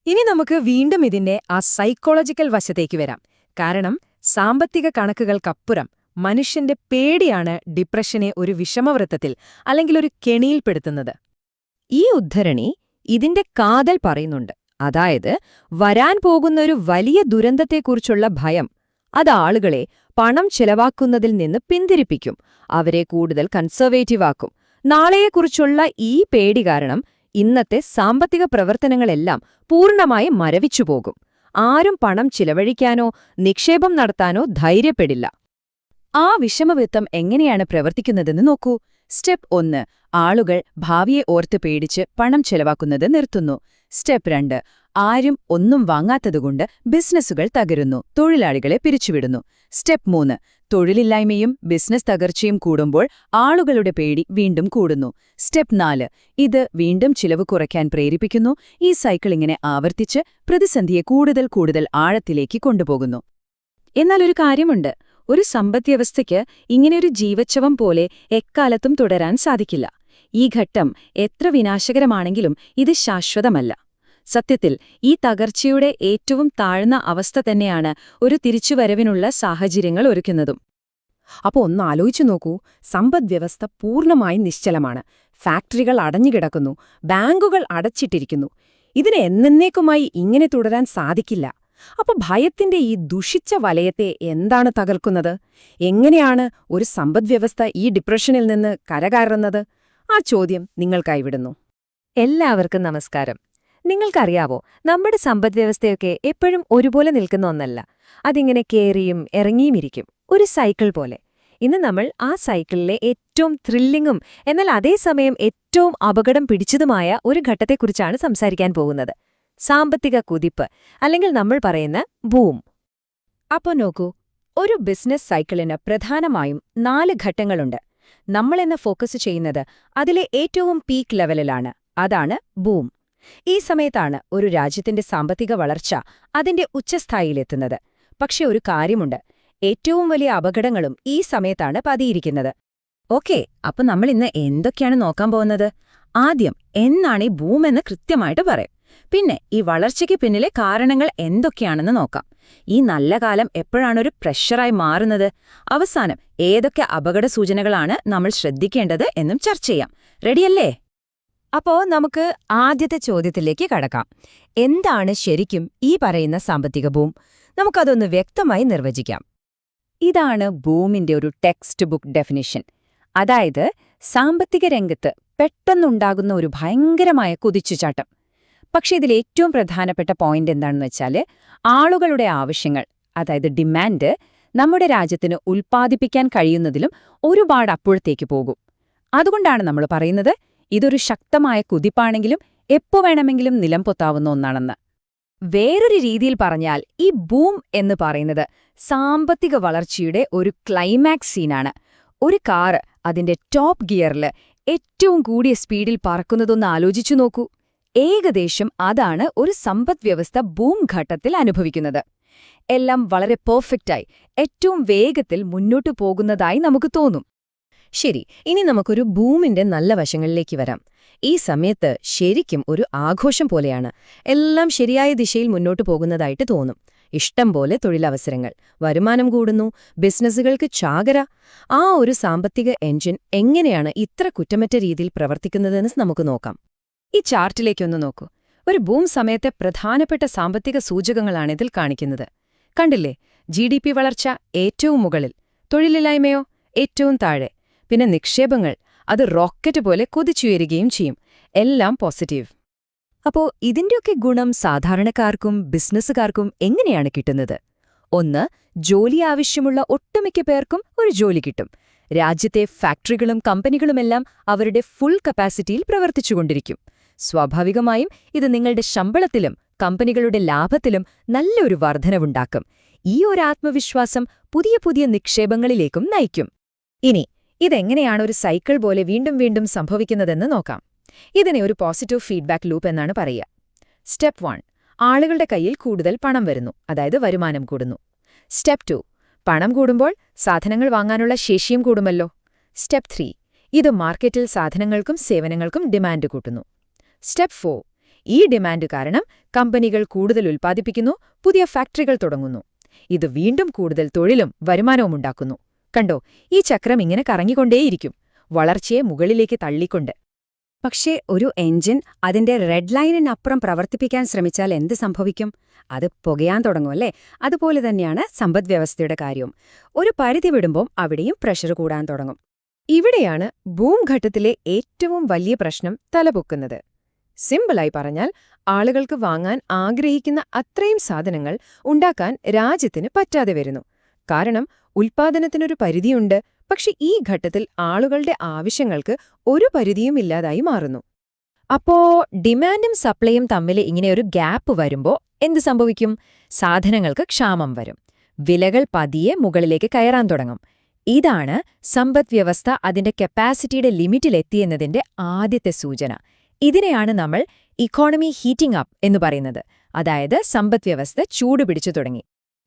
ഇനി നമുക്ക് വീണ്ടും ഇതിന്റെ ആ സൈക്കോളജിക്കൽ വശത്തേക്ക് വരാം. കാരണം സാമ്പത്തിക കണക്കുകൾക്കപ്പുറം മനുഷ്യന്റെ പേടിയാണ് ഡിപ്രഷനെ ഒരു വിഷമവൃത്തത്തിൽ അല്ലെങ്കിൽ ഒരു കെണിയിൽപ്പെടുത്തുന്നത്. ഈ ഉദ്ധരണി ഇതിന്റെ കാതൽ പറയുന്നുണ്ട്. അതായത് വരാൻ പോകുന്നൊരു വലിയ ദുരന്തത്തെക്കുറിച്ചുള്ള ഭയം അത് ആളുകളെ പണം ചെലവാക്കുന്നതിൽ നിന്ന് പിന്തിരിപ്പിക്കും. അവരെ കൂടുതൽ കൺസർവേറ്റീവാക്കും. നാളെയെക്കുറിച്ചുള്ള ഈ പേടി കാരണം ഇന്നത്തെ സാമ്പത്തിക പ്രവർത്തനങ്ങളെല്ലാം പൂർണ്ണമായും മരവിച്ചുപോകും. ആരും പണം ചിലവഴിക്കാനോ നിക്ഷേപം നടത്താനോ ധൈര്യപ്പെടില്ല. ആ വിഷമവിത്തം എങ്ങനെയാണ് പ്രവർത്തിക്കുന്നതെന്ന് നോക്കൂ. സ്റ്റെപ്പ് 1, ആളുകൾ ഭാവിയെ ഓർത്ത് പേടിച്ച് പണം ചെലവാക്കുന്നത് നിർത്തുന്നു. സ്റ്റെപ്പ് 2, ആരും ഒന്നും വാങ്ങാത്തതുകൊണ്ട് ബിസിനസ്സുകൾ തകരുന്നു, തൊഴിലാളികളെ പിരിച്ചുവിടുന്നു. സ്റ്റെപ്പ് 3, തൊഴിലില്ലായ്മയും ബിസിനസ് തകർച്ചയും കൂടുമ്പോൾ ആളുകളുടെ പേടി വീണ്ടും കൂടുന്നു. സ്റ്റെപ്പ് 4, ഇത് വീണ്ടും ചിലവ് കുറയ്ക്കാൻ പ്രേരിപ്പിക്കുന്നു. ഈ സൈക്കിൾ ഇങ്ങനെ ആവർത്തിച്ച് പ്രതിസന്ധിയെ കൂടുതൽ കൂടുതൽ ആഴത്തിലേക്ക് കൊണ്ടുപോകുന്നു. എന്നാൽ ഒരു കാര്യമുണ്ട്. ഒരു സമ്പദ്വ്യവസ്ഥയ്ക്ക് ഇങ്ങനെയൊരു ജീവച്ഛവം പോലെ എക്കാലത്തും തുടരാൻ സാധിക്കില്ല. ഈ ഘട്ടം എത്ര വിനാശകരമാണെങ്കിലും ഇത് ശാശ്വതമല്ല. സത്യത്തിൽ ഈ തകർച്ചയുടെ ഏറ്റവും താഴ്ന്ന അവസ്ഥ തന്നെയാണ് ഒരു തിരിച്ചുവരവിനുള്ള സാഹചര്യങ്ങൾ ഒരുക്കുന്നതും. അപ്പോൾ ഒന്ന് ആലോചിച്ചു നോക്കൂ. സമ്പദ്വ്യവസ്ഥ പൂർണ്ണമായും നിശ്ചലമാണ്. ഫാക്ടറികൾ അടഞ്ഞുകിടക്കുന്നു, ബാങ്കുകൾ അടച്ചിട്ടിരിക്കുന്നു. ഇതിന് എന്നേക്കുമായി ഇങ്ങനെ തുടരാൻ സാധിക്കില്ല. അപ്പോൾ ഭയത്തിന്റെ ഈ ദുഷിച്ച വലയത്തെ എന്താണ് തകർക്കുന്നത്? എങ്ങനെയാണ് ഒരു സമ്പദ്വ്യവസ്ഥ ഈ ഡിപ്രഷനിൽ നിന്ന് കരകയറുന്നത്? ആ ചോദ്യം നിങ്ങൾക്കായി വിടുന്നു. എല്ലാവർക്കും നമസ്കാരം. നിങ്ങൾക്കറിയാവോ, നമ്മുടെ സമ്പദ്വ്യവസ്ഥയൊക്കെ എപ്പോഴും ഒരുപോലെ നിൽക്കുന്ന ഒന്നല്ല. അതിങ്ങനെ കേറിയും ഇറങ്ങിയുമിരിക്കും, ഒരു സൈക്കിൾ പോലെ. ഇന്ന് നമ്മൾ ആ സൈക്കിളിലെ ഏറ്റവും ത്രില്ലിങ്ങും എന്നാൽ അതേസമയം ഏറ്റവും അപകടം പിടിച്ചതുമായ ഒരു ഘട്ടത്തെക്കുറിച്ചാണ് സംസാരിക്കാൻ പോകുന്നത്. സാമ്പത്തിക കുതിപ്പ്, അല്ലെങ്കിൽ നമ്മൾ പറയുന്ന ബൂം. അപ്പോൾ നോക്കൂ, ഒരു ബിസിനസ് സൈക്കിളിന് പ്രധാനമായും 4 ഘട്ടങ്ങളുണ്ട്. നമ്മളെന്ന് ഫോക്കസ് ചെയ്യുന്നത് അതിലെ ഏറ്റവും പീക്ക് ലെവലിലാണ്. അതാണ് ബൂം. ഈ സമയത്താണ് ഒരു രാജ്യത്തിന്റെ സാമ്പത്തിക വളർച്ച അതിന്റെ ഉച്ചസ്ഥായിയിലെത്തുന്നത്. പക്ഷെ ഒരു കാര്യമുണ്ട്, ഏറ്റവും വലിയ അപകടങ്ങളും ഈ സമയത്താണ് പതിയിരിക്കുന്നത്. ഓക്കേ, അപ്പൊ നമ്മൾ ഇന്ന് എന്തൊക്കെയാണ് നോക്കാൻ പോകുന്നത്? ആദ്യം എന്നാണ് ഈ ബൂം എന്ന് കൃത്യമായിട്ട് പറയും. പിന്നെ ഈ വളർച്ചയ്ക്ക് പിന്നിലെ കാരണങ്ങൾ എന്തൊക്കെയാണെന്ന് നോക്കാം. ഈ നല്ല കാലം എപ്പോഴാണൊരു പ്രഷറായി മാറുന്നത്? അവസാനം ഏതൊക്കെ അപകട സൂചനകളാണ് നമ്മൾ ശ്രദ്ധിക്കേണ്ടത് എന്നും ചർച്ച ചെയ്യാം. റെഡിയല്ലേ? അപ്പോ നമുക്ക് ആദ്യത്തെ ചോദ്യത്തിലേക്ക് കടക്കാം. എന്താണ് ശരിക്കും ഈ പറയുന്ന സാമ്പത്തിക ബൂം? നമുക്കതൊന്ന് വ്യക്തമായി നിർവചിക്കാം. ഇതാണ് ബൂമിന്റെ ഒരു ടെക്സ്റ്റ് ബുക്ക് ഡെഫിനിഷൻ. അതായത് സാമ്പത്തിക രംഗത്ത് പെട്ടെന്നുണ്ടാകുന്ന ഒരു ഭയങ്കരമായ കുതിച്ചുചാട്ടം. പക്ഷെ ഇതിലേറ്റവും പ്രധാനപ്പെട്ട പോയിന്റ് എന്താണെന്ന് വെച്ചാൽ, ആളുകളുടെ ആവശ്യങ്ങൾ, അതായത് ഡിമാൻഡ്, നമ്മുടെ രാജ്യത്തിന് ഉൽപ്പാദിപ്പിക്കാൻ കഴിയുന്നതിലും ഒരുപാട് അപ്പുറത്തേക്ക് പോകും. അതുകൊണ്ടാണ് നമ്മൾ പറയുന്നത് ഇതൊരു ശക്തമായ കുതിപ്പാണെങ്കിലും എപ്പോ വേണമെങ്കിലും നിലംപൊത്താവുന്ന ഒന്നാണെന്ന്. വേറൊരു രീതിയിൽ പറഞ്ഞാൽ ഈ ബൂം എന്ന് പറയുന്നത് സാമ്പത്തിക വളർച്ചയുടെ ഒരു ക്ലൈമാക്സ് സീനാണ്. ഒരു കാറ് അതിന്റെ ടോപ്പ് ഗിയറിൽ ഏറ്റവും കൂടിയ സ്പീഡിൽ പറക്കുന്നതൊന്ന് ആലോചിച്ചു നോക്കൂ. ഏകദേശം അതാണ് ഒരു സമ്പദ്വ്യവസ്ഥ ബൂം ഘട്ടത്തിൽ അനുഭവിക്കുന്നത്. എല്ലാം വളരെ പെർഫെക്റ്റായി ഏറ്റവും വേഗത്തിൽ മുന്നോട്ടു പോകുന്നതായി നമുക്ക് തോന്നും. ശരി, ഇനി നമുക്കൊരു ബൂമിന്റെ നല്ല വശങ്ങളിലേക്ക് വരാം. ഈ സമയത്ത് ശരിക്കും ഒരു ആഘോഷം പോലെയാണ്. എല്ലാം ശരിയായ ദിശയിൽ മുന്നോട്ടു പോകുന്നതായിട്ട് തോന്നും. ഇഷ്ടം പോലെ തൊഴിലവസരങ്ങൾ, വരുമാനം കൂടുന്നു, ബിസിനസ്സുകൾക്ക് ചാകര. ആ ഒരു സാമ്പത്തിക എഞ്ചിൻ എങ്ങനെയാണ് ഇത്ര കുറ്റമറ്റ രീതിയിൽ പ്രവർത്തിക്കുന്നതെന്ന് നമുക്ക് നോക്കാം. ഈ ചാർട്ടിലേക്കൊന്ന് നോക്കൂ. ഒരു ബൂം സമയത്തെ പ്രധാനപ്പെട്ട സാമ്പത്തിക സൂചകങ്ങളാണിതിൽ കാണിക്കുന്നത്. കണ്ടില്ലേ? GDP വളർച്ച ഏറ്റവും മുകളിൽ, തൊഴിലില്ലായ്മയോ ഏറ്റവും താഴെ, പിന്നെ നിക്ഷേപങ്ങൾ അത് റോക്കറ്റ് പോലെ കുതിച്ചുയരുകയും ചെയ്യും. എല്ലാം പോസിറ്റീവ്. അപ്പോ ഇതിന്റെയൊക്കെ ഗുണം സാധാരണക്കാർക്കും ബിസിനസ്സുകാർക്കും എങ്ങനെയാണ് കിട്ടുന്നത്? ഒന്ന്, ജോലി ആവശ്യമുള്ള ഒട്ടുമിക്ക പേർക്കും ഒരു ജോലി കിട്ടും. രാജ്യത്തെ ഫാക്ടറികളും കമ്പനികളുമെല്ലാം അവരുടെ ഫുൾ കപ്പാസിറ്റിയിൽ പ്രവർത്തിച്ചുകൊണ്ടിരിക്കും. സ്വാഭാവികമായും ഇത് നിങ്ങളുടെ ശമ്പളത്തിലും കമ്പനികളുടെ ലാഭത്തിലും നല്ലൊരു വർധനവുണ്ടാക്കും. ഈ ഒരു ആത്മവിശ്വാസം പുതിയ പുതിയ നിക്ഷേപങ്ങളിലേക്കും നയിക്കും. ഇനി ഇതെങ്ങനെയാണ് ഒരു സൈക്കിൾ പോലെ വീണ്ടും വീണ്ടും സംഭവിക്കുന്നതെന്ന് നോക്കാം. ഇതിനെ ഒരു പോസിറ്റീവ് ഫീഡ്ബാക്ക് ലൂപ്പ് എന്നാണ് പറയുക. സ്റ്റെപ്പ് 1, ആളുകളുടെ കയ്യിൽ കൂടുതൽ പണം വരുന്നു, അതായത് വരുമാനം കൂടുന്നു. സ്റ്റെപ്പ് 2, പണം കൂടുമ്പോൾ സാധനങ്ങൾ വാങ്ങാനുള്ള ശേഷിയും കൂടുമല്ലോ. സ്റ്റെപ്പ് 3, ഇത് മാർക്കറ്റിൽ സാധനങ്ങൾക്കും സേവനങ്ങൾക്കും ഡിമാൻഡ് കൂട്ടുന്നു. സ്റ്റെപ്പ് 4, ഈ ഡിമാൻഡ് കാരണം കമ്പനികൾ കൂടുതൽ ഉൽപ്പാദിപ്പിക്കുന്നു, പുതിയ ഫാക്ടറികൾ തുടങ്ങുന്നു. ഇത് വീണ്ടും കൂടുതൽ തൊഴിലും വരുമാനവും ഉണ്ടാക്കുന്നു. കണ്ടോ, ഈ ചക്രം ഇങ്ങനെ കറങ്ങിക്കൊണ്ടേയിരിക്കും, വളർച്ചയെ മുകളിലേക്ക് തള്ളിക്കൊണ്ട്. പക്ഷേ ഒരു എഞ്ചിൻ അതിന്റെ റെഡ് ലൈനിനപ്പുറം പ്രവർത്തിപ്പിക്കാൻ ശ്രമിച്ചാൽ എന്ത് സംഭവിക്കും? അത് പുകയാൻ തുടങ്ങും, അല്ലേ? അതുപോലെ തന്നെയാണ് സമ്പദ്വ്യവസ്ഥയുടെ കാര്യവും. ഒരു പരിധി വിടുമ്പോൾ അവിടെയും പ്രഷർ കൂടാൻ തുടങ്ങും. ഇവിടെയാണ് ബൂം ഘട്ടത്തിലെ ഏറ്റവും വലിയ പ്രശ്നം തലപൊക്കുന്നത്. സിമ്പിളായി പറഞ്ഞാൽ, ആളുകൾക്ക് വാങ്ങാൻ ആഗ്രഹിക്കുന്ന അത്രയും സാധനങ്ങൾ ഉണ്ടാക്കാൻ രാജ്യത്തിന് പറ്റാതെ വരുന്നു. കാരണം ഉൽപ്പാദനത്തിനൊരു പരിധിയുണ്ട്, പക്ഷെ ഈ ഘട്ടത്തിൽ ആളുകളുടെ ആവശ്യങ്ങൾക്ക് ഒരു പരിധിയും ഇല്ലാതായി മാറുന്നു. അപ്പോ ഡിമാൻഡും സപ്ലൈയും തമ്മിൽ ഇങ്ങനെയൊരു ഗ്യാപ്പ് വരുമ്പോൾ എന്ത് സംഭവിക്കും? സാധനങ്ങൾക്ക് ക്ഷാമം വരും, വിലകൾ പതിയെ മുകളിലേക്ക് കയറാൻ തുടങ്ങും. ഇതാണ് സമ്പദ്വ്യവസ്ഥ അതിന്റെ കപ്പാസിറ്റിയുടെ ലിമിറ്റിലെത്തിയെന്നതിന്റെ ആദ്യത്തെ സൂചന. ഇതിനെയാണ് നമ്മൾ ഇക്കോണമി ഹീറ്റിംഗ് അപ്പ് എന്ന് പറയുന്നത്. അതായത് സമ്പദ്വ്യവസ്ഥ ചൂടുപിടിച്ചു തുടങ്ങി.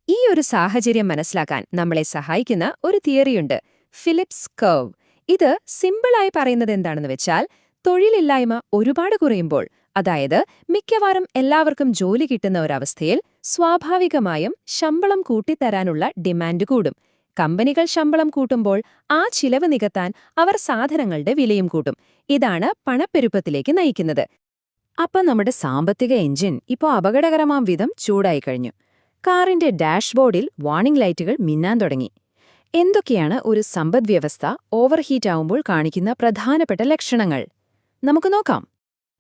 ഈ ഒരു സാഹചര്യം മനസ്സിലാക്കാൻ നമ്മളെ സഹായിക്കുന്ന ഒരു തിയറിയുണ്ട്, ഫിലിപ്സ് കർവ്. ഇത് സിമ്പിളായി പറയുന്നത് എന്താണെന്ന് വെച്ചാൽ, തൊഴിലില്ലായ്മ ഒരുപാട് കുറയുമ്പോൾ, അതായത് മിക്കവാറും എല്ലാവർക്കും ജോലി കിട്ടുന്ന ഒരവസ്ഥയിൽ സ്വാഭാവികമായും ശമ്പളം കൂട്ടിത്തരാനുള്ള ഡിമാൻഡ് കൂടും. കമ്പനികൾ ശമ്പളം കൂട്ടുമ്പോൾ ആ ചിലവ് നികത്താൻ അവർ സാധനങ്ങളുടെ വിലയും കൂട്ടും. ഇതാണ് പണപ്പെരുപ്പത്തിലേക്ക് നയിക്കുന്നത്. അപ്പം നമ്മുടെ സാമ്പത്തിക എഞ്ചിൻ ഇപ്പോൾ അപകടകരമാം വിധം ചൂടായിക്കഴിഞ്ഞു. കാറിന്റെ ഡാഷ്ബോർഡിൽ വാർണിംഗ് ലൈറ്റുകൾ മിന്നാൻ തുടങ്ങി. എന്തൊക്കെയാണ് ഒരു സമ്പദ്വ്യവസ്ഥ ഓവർഹീറ്റ് ആവുമ്പോൾ കാണിക്കുന്ന പ്രധാനപ്പെട്ട ലക്ഷണങ്ങൾ? നമുക്ക് നോക്കാം.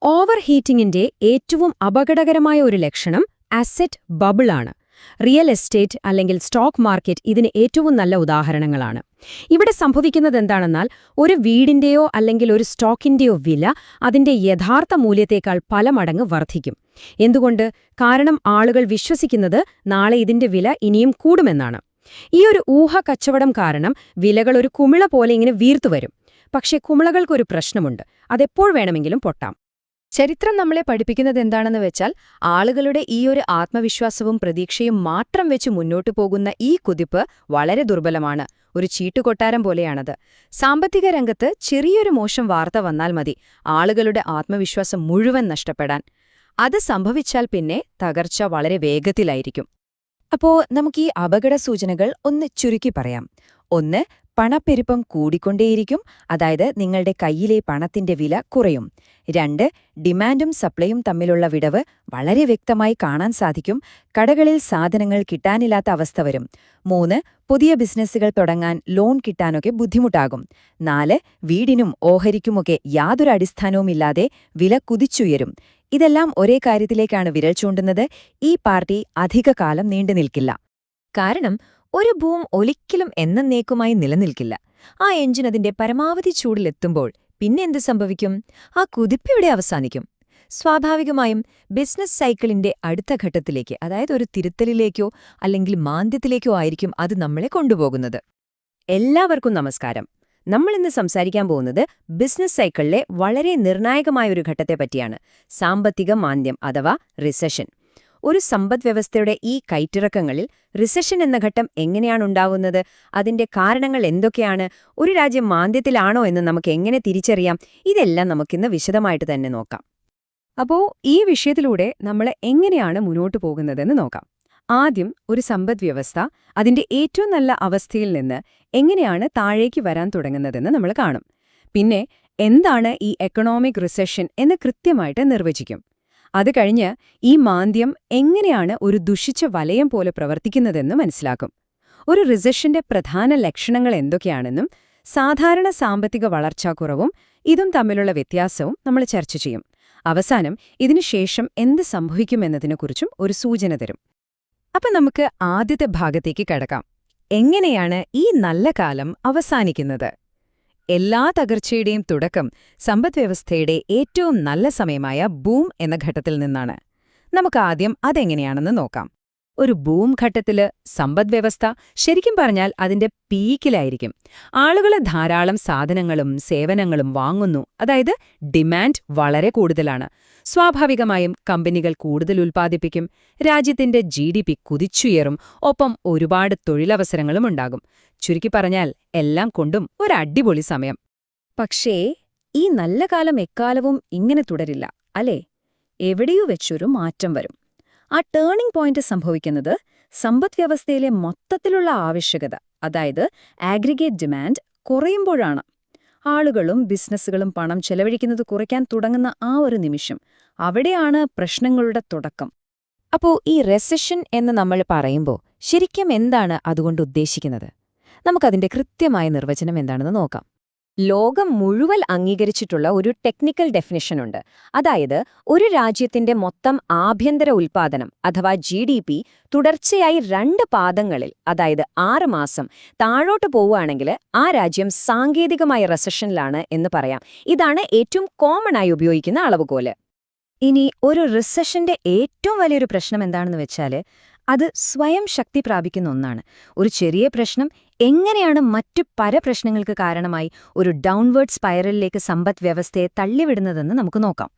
ഓവർഹീറ്റിംഗിന്റെ ഏറ്റവും അപകടകരമായ ഒരു ലക്ഷണം അസറ്റ് ബബിളാണ്. റിയൽ എസ്റ്റേറ്റ് അല്ലെങ്കിൽ സ്റ്റോക്ക് മാർക്കറ്റ് ഇതിന് ഏറ്റവും നല്ല ഉദാഹരണങ്ങളാണ്. ഇവിടെ സംഭവിക്കുന്നത് എന്താണെന്നാൽ ഒരു വീടിന്റെയോ അല്ലെങ്കിൽ ഒരു സ്റ്റോക്കിന്റെയോ വില അതിന്റെ യഥാർത്ഥ മൂല്യത്തേക്കാൾ പല മടങ്ങ് വർദ്ധിക്കും. എന്തുകൊണ്ട്? കാരണം ആളുകൾ വിശ്വസിക്കുന്നത് നാളെ ഇതിന്റെ വില ഇനിയും കൂടുമെന്നാണ്. ഈ ഒരു ഊഹ കച്ചവടം കാരണം വിലകൾ ഒരു കുമിള പോലെ ഇങ്ങനെ വീർത്തുവരും. പക്ഷേ കുമിളകൾക്കൊരു പ്രശ്നമുണ്ട്, അതെപ്പോൾ വേണമെങ്കിലും പൊട്ടാം. ചരിത്രം നമ്മളെ പഠിപ്പിക്കുന്നത് എന്താണെന്ന് വെച്ചാൽ ആളുകളുടെ ഈ ഒരു ആത്മവിശ്വാസവും പ്രതീക്ഷയും മാത്രം വെച്ച് മുന്നോട്ടു പോകുന്ന ഈ കുതിപ്പ് വളരെ ദുർബലമാണ്. ഒരു ചീട്ടുകൊട്ടാരം പോലെയാണത്. സാമ്പത്തിക രംഗത്ത് ചെറിയൊരു മോശം വാർത്ത വന്നാൽ മതി ആളുകളുടെ ആത്മവിശ്വാസം മുഴുവൻ നഷ്ടപ്പെടാൻ. അത് സംഭവിച്ചാൽ പിന്നെ തകർച്ച വളരെ വേഗത്തിലായിരിക്കും. അപ്പോ നമുക്ക് ഈ അപകട സൂചനകൾ ഒന്ന് ചുരുക്കി പറയാം. 1. പണപ്പെരുപ്പം കൂടിക്കൊണ്ടേയിരിക്കും, അതായത് നിങ്ങളുടെ കയ്യിലെ പണത്തിന്റെ വില കുറയും. 2. ഡിമാൻഡും സപ്ലൈയും തമ്മിലുള്ള വിടവ് വളരെ വ്യക്തമായി കാണാൻ സാധിക്കും. കടകളിൽ സാധനങ്ങൾ കിട്ടാനില്ലാത്ത അവസ്ഥ വരും. 3. പുതിയ ബിസിനസ്സുകൾ തുടങ്ങാൻ ലോൺ കിട്ടാനൊക്കെ ബുദ്ധിമുട്ടാകും. 4. വീടിനും ഓഹരിക്കുമൊക്കെ യാതൊരു അടിസ്ഥാനവുമില്ലാതെ വില കുതിച്ചുയരും. ഇതെല്ലാം ഒരേ കാര്യത്തിലേക്കാണ് വിരൽ ചൂണ്ടുന്നത്: ഈ പാർട്ടി അധികകാലം നീണ്ടുനിൽക്കില്ല. കാരണം ഒരു ഭൂം ഒരിക്കലും എന്നേക്കുമായി നിലനിൽക്കില്ല. ആ എഞ്ചിൻ അതിന്റെ പരമാവധി ചൂടിലെത്തുമ്പോൾ പിന്നെ എന്ത് സംഭവിക്കും? ആ കുതിപ്പിവിടെ അവസാനിക്കും. സ്വാഭാവികമായും ബിസിനസ് സൈക്കിളിന്റെ അടുത്ത ഘട്ടത്തിലേക്ക്, അതായത് ഒരു തിരുത്തലിലേക്കോ അല്ലെങ്കിൽ മാന്ദ്യത്തിലേക്കോ ആയിരിക്കും അത് നമ്മളെ കൊണ്ടുപോകുന്നത്. എല്ലാവർക്കും നമസ്കാരം. നമ്മളിന്ന് സംസാരിക്കാൻ പോകുന്നത് ബിസിനസ് സൈക്കിളിലെ വളരെ നിർണായകമായൊരു ഘട്ടത്തെപ്പറ്റിയാണ്: സാമ്പത്തിക മാന്ദ്യം അഥവാ റിസഷൻ. ഒരു സമ്പദ്വ്യവസ്ഥയുടെ ഈ കയറ്റിറക്കങ്ങളിൽ റിസഷൻ എന്ന ഘട്ടം എങ്ങനെയാണുണ്ടാവുന്നത്? അതിന്റെ കാരണങ്ങൾ എന്തൊക്കെയാണ്? ഒരു രാജ്യം മാന്ദ്യത്തിലാണോ എന്ന് നമുക്ക് എങ്ങനെ തിരിച്ചറിയാം? ഇതെല്ലാം നമുക്കിന്ന് വിശദമായിട്ട് തന്നെ നോക്കാം. അപ്പോ ഈ വിഷയത്തിലൂടെ നമ്മൾ എങ്ങനെയാണ് മുന്നോട്ടു പോകുന്നതെന്ന് നോക്കാം. ആദ്യം ഒരു സമ്പദ്വ്യവസ്ഥ അതിന്റെ ഏറ്റവും നല്ല അവസ്ഥയിൽ നിന്ന് എങ്ങനെയാണ് താഴേക്ക് വരാൻ തുടങ്ങുന്നതെന്ന് നമ്മൾ കാണും. പിന്നെ എന്താണ് ഈ എക്കണോമിക് റിസഷൻ എന്ന് കൃത്യമായിട്ട് നിർവചിക്കും. അത് കഴിഞ്ഞ് ഈ മാന്ദ്യം എങ്ങനെയാണ് ഒരു ദുഷിച്ച വലയം പോലെ പ്രവർത്തിക്കുന്നതെന്ന് മനസ്സിലാക്കും. ഒരു റിസഷന്റെ പ്രധാന ലക്ഷണങ്ങൾ എന്തൊക്കെയാണെന്നും സാധാരണ സാമ്പത്തിക വളർച്ചാക്കുറവും ഇതും തമ്മിലുള്ള വ്യത്യാസവും നമ്മൾ ചർച്ച ചെയ്യും. അവസാനം ഇതിനുശേഷം എന്ത് സംഭവിക്കുമെന്നതിനെക്കുറിച്ചും ഒരു സൂചന തരും. അപ്പൊ നമുക്ക് ആദ്യത്തെ ഭാഗത്തേക്ക് കടക്കാം. എങ്ങനെയാണ് ഈ നല്ല കാലം അവസാനിക്കുന്നത്? എല്ലാ തകർച്ചയുടെയും തുടക്കം സമ്പദ്വ്യവസ്ഥയുടെ ഏറ്റവും നല്ല സമയമായ ബൂം എന്ന ഘട്ടത്തിൽ നിന്നാണ്. നമുക്ക് ആദ്യം അതെങ്ങനെയാണെന്ന് നോക്കാം. ഒരു ബൂം ഘട്ടത്തില് സമ്പദ്വ്യവസ്ഥ ശരിക്കും പറഞ്ഞാൽ അതിന്റെ പീക്കിലായിരിക്കും. ആളുകൾ ധാരാളം സാധനങ്ങളും സേവനങ്ങളും വാങ്ങുന്നു, അതായത് ഡിമാൻഡ് വളരെ കൂടുതലാണ്. സ്വാഭാവികമായും കമ്പനികൾ കൂടുതൽ ഉൽപ്പാദിപ്പിക്കും, രാജ്യത്തിന്റെ GDP കുതിച്ചുയരും, ഒപ്പം ഒരുപാട് തൊഴിലവസരങ്ങളും ഉണ്ടാകും. ചുരുക്കി പറഞ്ഞാൽ എല്ലാം കൊണ്ടും ഒരു അടിപൊളി സമയം. പക്ഷേ ഈ നല്ല കാലം എക്കാലവും ഇങ്ങനെ തുടരില്ല, അല്ലേ? എവിടെയോ വെച്ചൊരു മാറ്റം വരും. ആ ടേണിംഗ് പോയിന്റ് സംഭവിക്കുന്നത് സമ്പദ്വ്യവസ്ഥയിലെ മൊത്തത്തിലുള്ള ആവശ്യകത, അതായത് ആഗ്രിഗേറ്റ് ഡിമാൻഡ് കുറയുമ്പോഴാണ്. ആളുകളും ബിസിനസ്സുകളും പണം ചെലവഴിക്കുന്നത് കുറയ്ക്കാൻ തുടങ്ങുന്ന ആ ഒരു നിമിഷം, അവിടെയാണ് പ്രശ്നങ്ങളുടെ തുടക്കം. അപ്പോ ഈ റെസഷൻ എന്ന് നമ്മൾ പറയുമ്പോൾ ശരിക്കും എന്താണ് അതുകൊണ്ട് ഉദ്ദേശിക്കുന്നത്? നമുക്കതിന്റെ കൃത്യമായ നിർവചനം എന്താണെന്ന് നോക്കാം. ലോകം മുഴുവൻ അംഗീകരിച്ചിട്ടുള്ള ഒരു ടെക്നിക്കൽ ഡെഫിനിഷനുണ്ട്. അതായത് ഒരു രാജ്യത്തിന്റെ മൊത്തം ആഭ്യന്തര ഉൽപ്പാദനം അഥവാ GDP തുടർച്ചയായി 2 പാദങ്ങളിൽ, അതായത് 6 മാസം താഴോട്ട് പോവുകയാണെങ്കിൽ ആ രാജ്യം സാങ്കേതികമായ റെസഷനിലാണ് എന്ന് പറയാം. ഇതാണ് ഏറ്റവും കോമൺ ആയി ഉപയോഗിക്കുന്ന അളവുകോല്. ഇനി ഒരു റിസഷന്റെ ഏറ്റവും വലിയൊരു പ്രശ്നം എന്താണെന്ന് വെച്ചാൽ അത് സ്വയം ശക്തി പ്രാപിക്കുന്ന ഒന്നാണ്. ഒരു ചെറിയ പ്രശ്നം എങ്ങനെയാണ് മറ്റു പല പ്രശ്നങ്ങൾക്ക് കാരണമായി ഒരു ഡൗൺവേർഡ് സ്പൈറലിലേക്ക് സമ്പദ് വ്യവസ്ഥയെ തള്ളിവിടുന്നതെന്ന് നമുക്ക് നോക്കാം.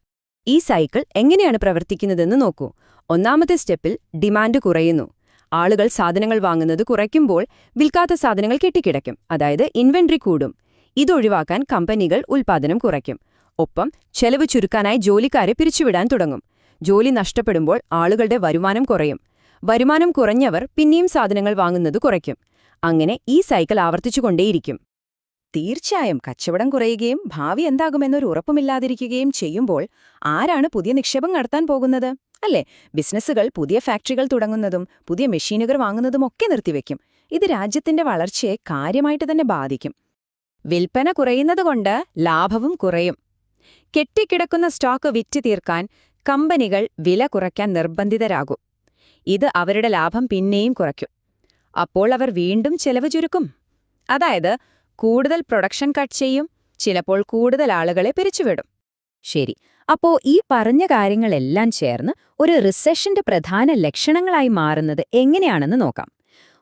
ഈ സൈക്കിൾ എങ്ങനെയാണ് പ്രവർത്തിക്കുന്നതെന്ന് നോക്കൂ. ഒന്നാമത്തെ സ്റ്റെപ്പിൽ ഡിമാൻഡ് കുറയുന്നു. ആളുകൾ സാധനങ്ങൾ വാങ്ങുന്നത് കുറയ്ക്കുമ്പോൾ വിൽക്കാത്ത സാധനങ്ങൾ കെട്ടിക്കിടക്കും, അതായത് ഇൻവെന്ററി കൂടും. ഇതൊഴിവാക്കാൻ കമ്പനികൾ ഉൽപ്പാദനം കുറയ്ക്കും. ഒപ്പം ചെലവ് ചുരുക്കാനായി ജോലിക്കാരെ പിരിച്ചുവിടാൻ തുടങ്ങും. ജോലി നഷ്ടപ്പെടുമ്പോൾ ആളുകളുടെ വരുമാനം കുറയും. വരുമാനം കുറഞ്ഞവർ പിന്നെയും സാധനങ്ങൾ വാങ്ങുന്നത് കുറയ്ക്കും. അങ്ങനെ ഈ സൈക്കിൾ ആവർത്തിച്ചുകൊണ്ടേയിരിക്കും. തീർച്ചയായും കച്ചവടം കുറയുകയും ഭാവി എന്താകുമെന്നൊരു ഉറപ്പുമില്ലാതിരിക്കുകയും ചെയ്യുമ്പോൾ ആരാണ് പുതിയ നിക്ഷേപം നടത്താൻ പോകുന്നത്? അല്ലേ? ബിസിനസ്സുകൾ പുതിയ ഫാക്ടറികൾ തുടങ്ങുന്നതും പുതിയ മെഷീനുകൾ വാങ്ങുന്നതുമൊക്കെ നിർത്തിവെക്കും. ഇത് രാജ്യത്തിന്റെ വളർച്ചയെ കാര്യമായിട്ട് തന്നെ ബാധിക്കും. വിൽപ്പന കുറയുന്നതുകൊണ്ട് ലാഭവും കുറയും. കെട്ടിക്കിടക്കുന്ന സ്റ്റോക്ക് വിറ്റ് തീർക്കാൻ കമ്പനികൾ വില കുറയ്ക്കാൻ നിർബന്ധിതരാകും. ഇത് അവരുടെ ലാഭം പിന്നെയും കുറയ്ക്കും. അപ്പോൾ അവർ വീണ്ടും ചെലവ് ചുരുക്കും. അതായത് കൂടുതൽ പ്രൊഡക്ഷൻ കട്ട് ചെയ്യും, ചിലപ്പോൾ കൂടുതൽ ആളുകളെ പിരിച്ചുവിടും. ശരി, അപ്പോ ഈ പറഞ്ഞ കാര്യങ്ങളെല്ലാം ചേർന്ന് ഒരു റിസഷന്റെ പ്രധാന ലക്ഷണങ്ങളായി മാറുന്നത് എങ്ങനെയാണെന്ന് നോക്കാം.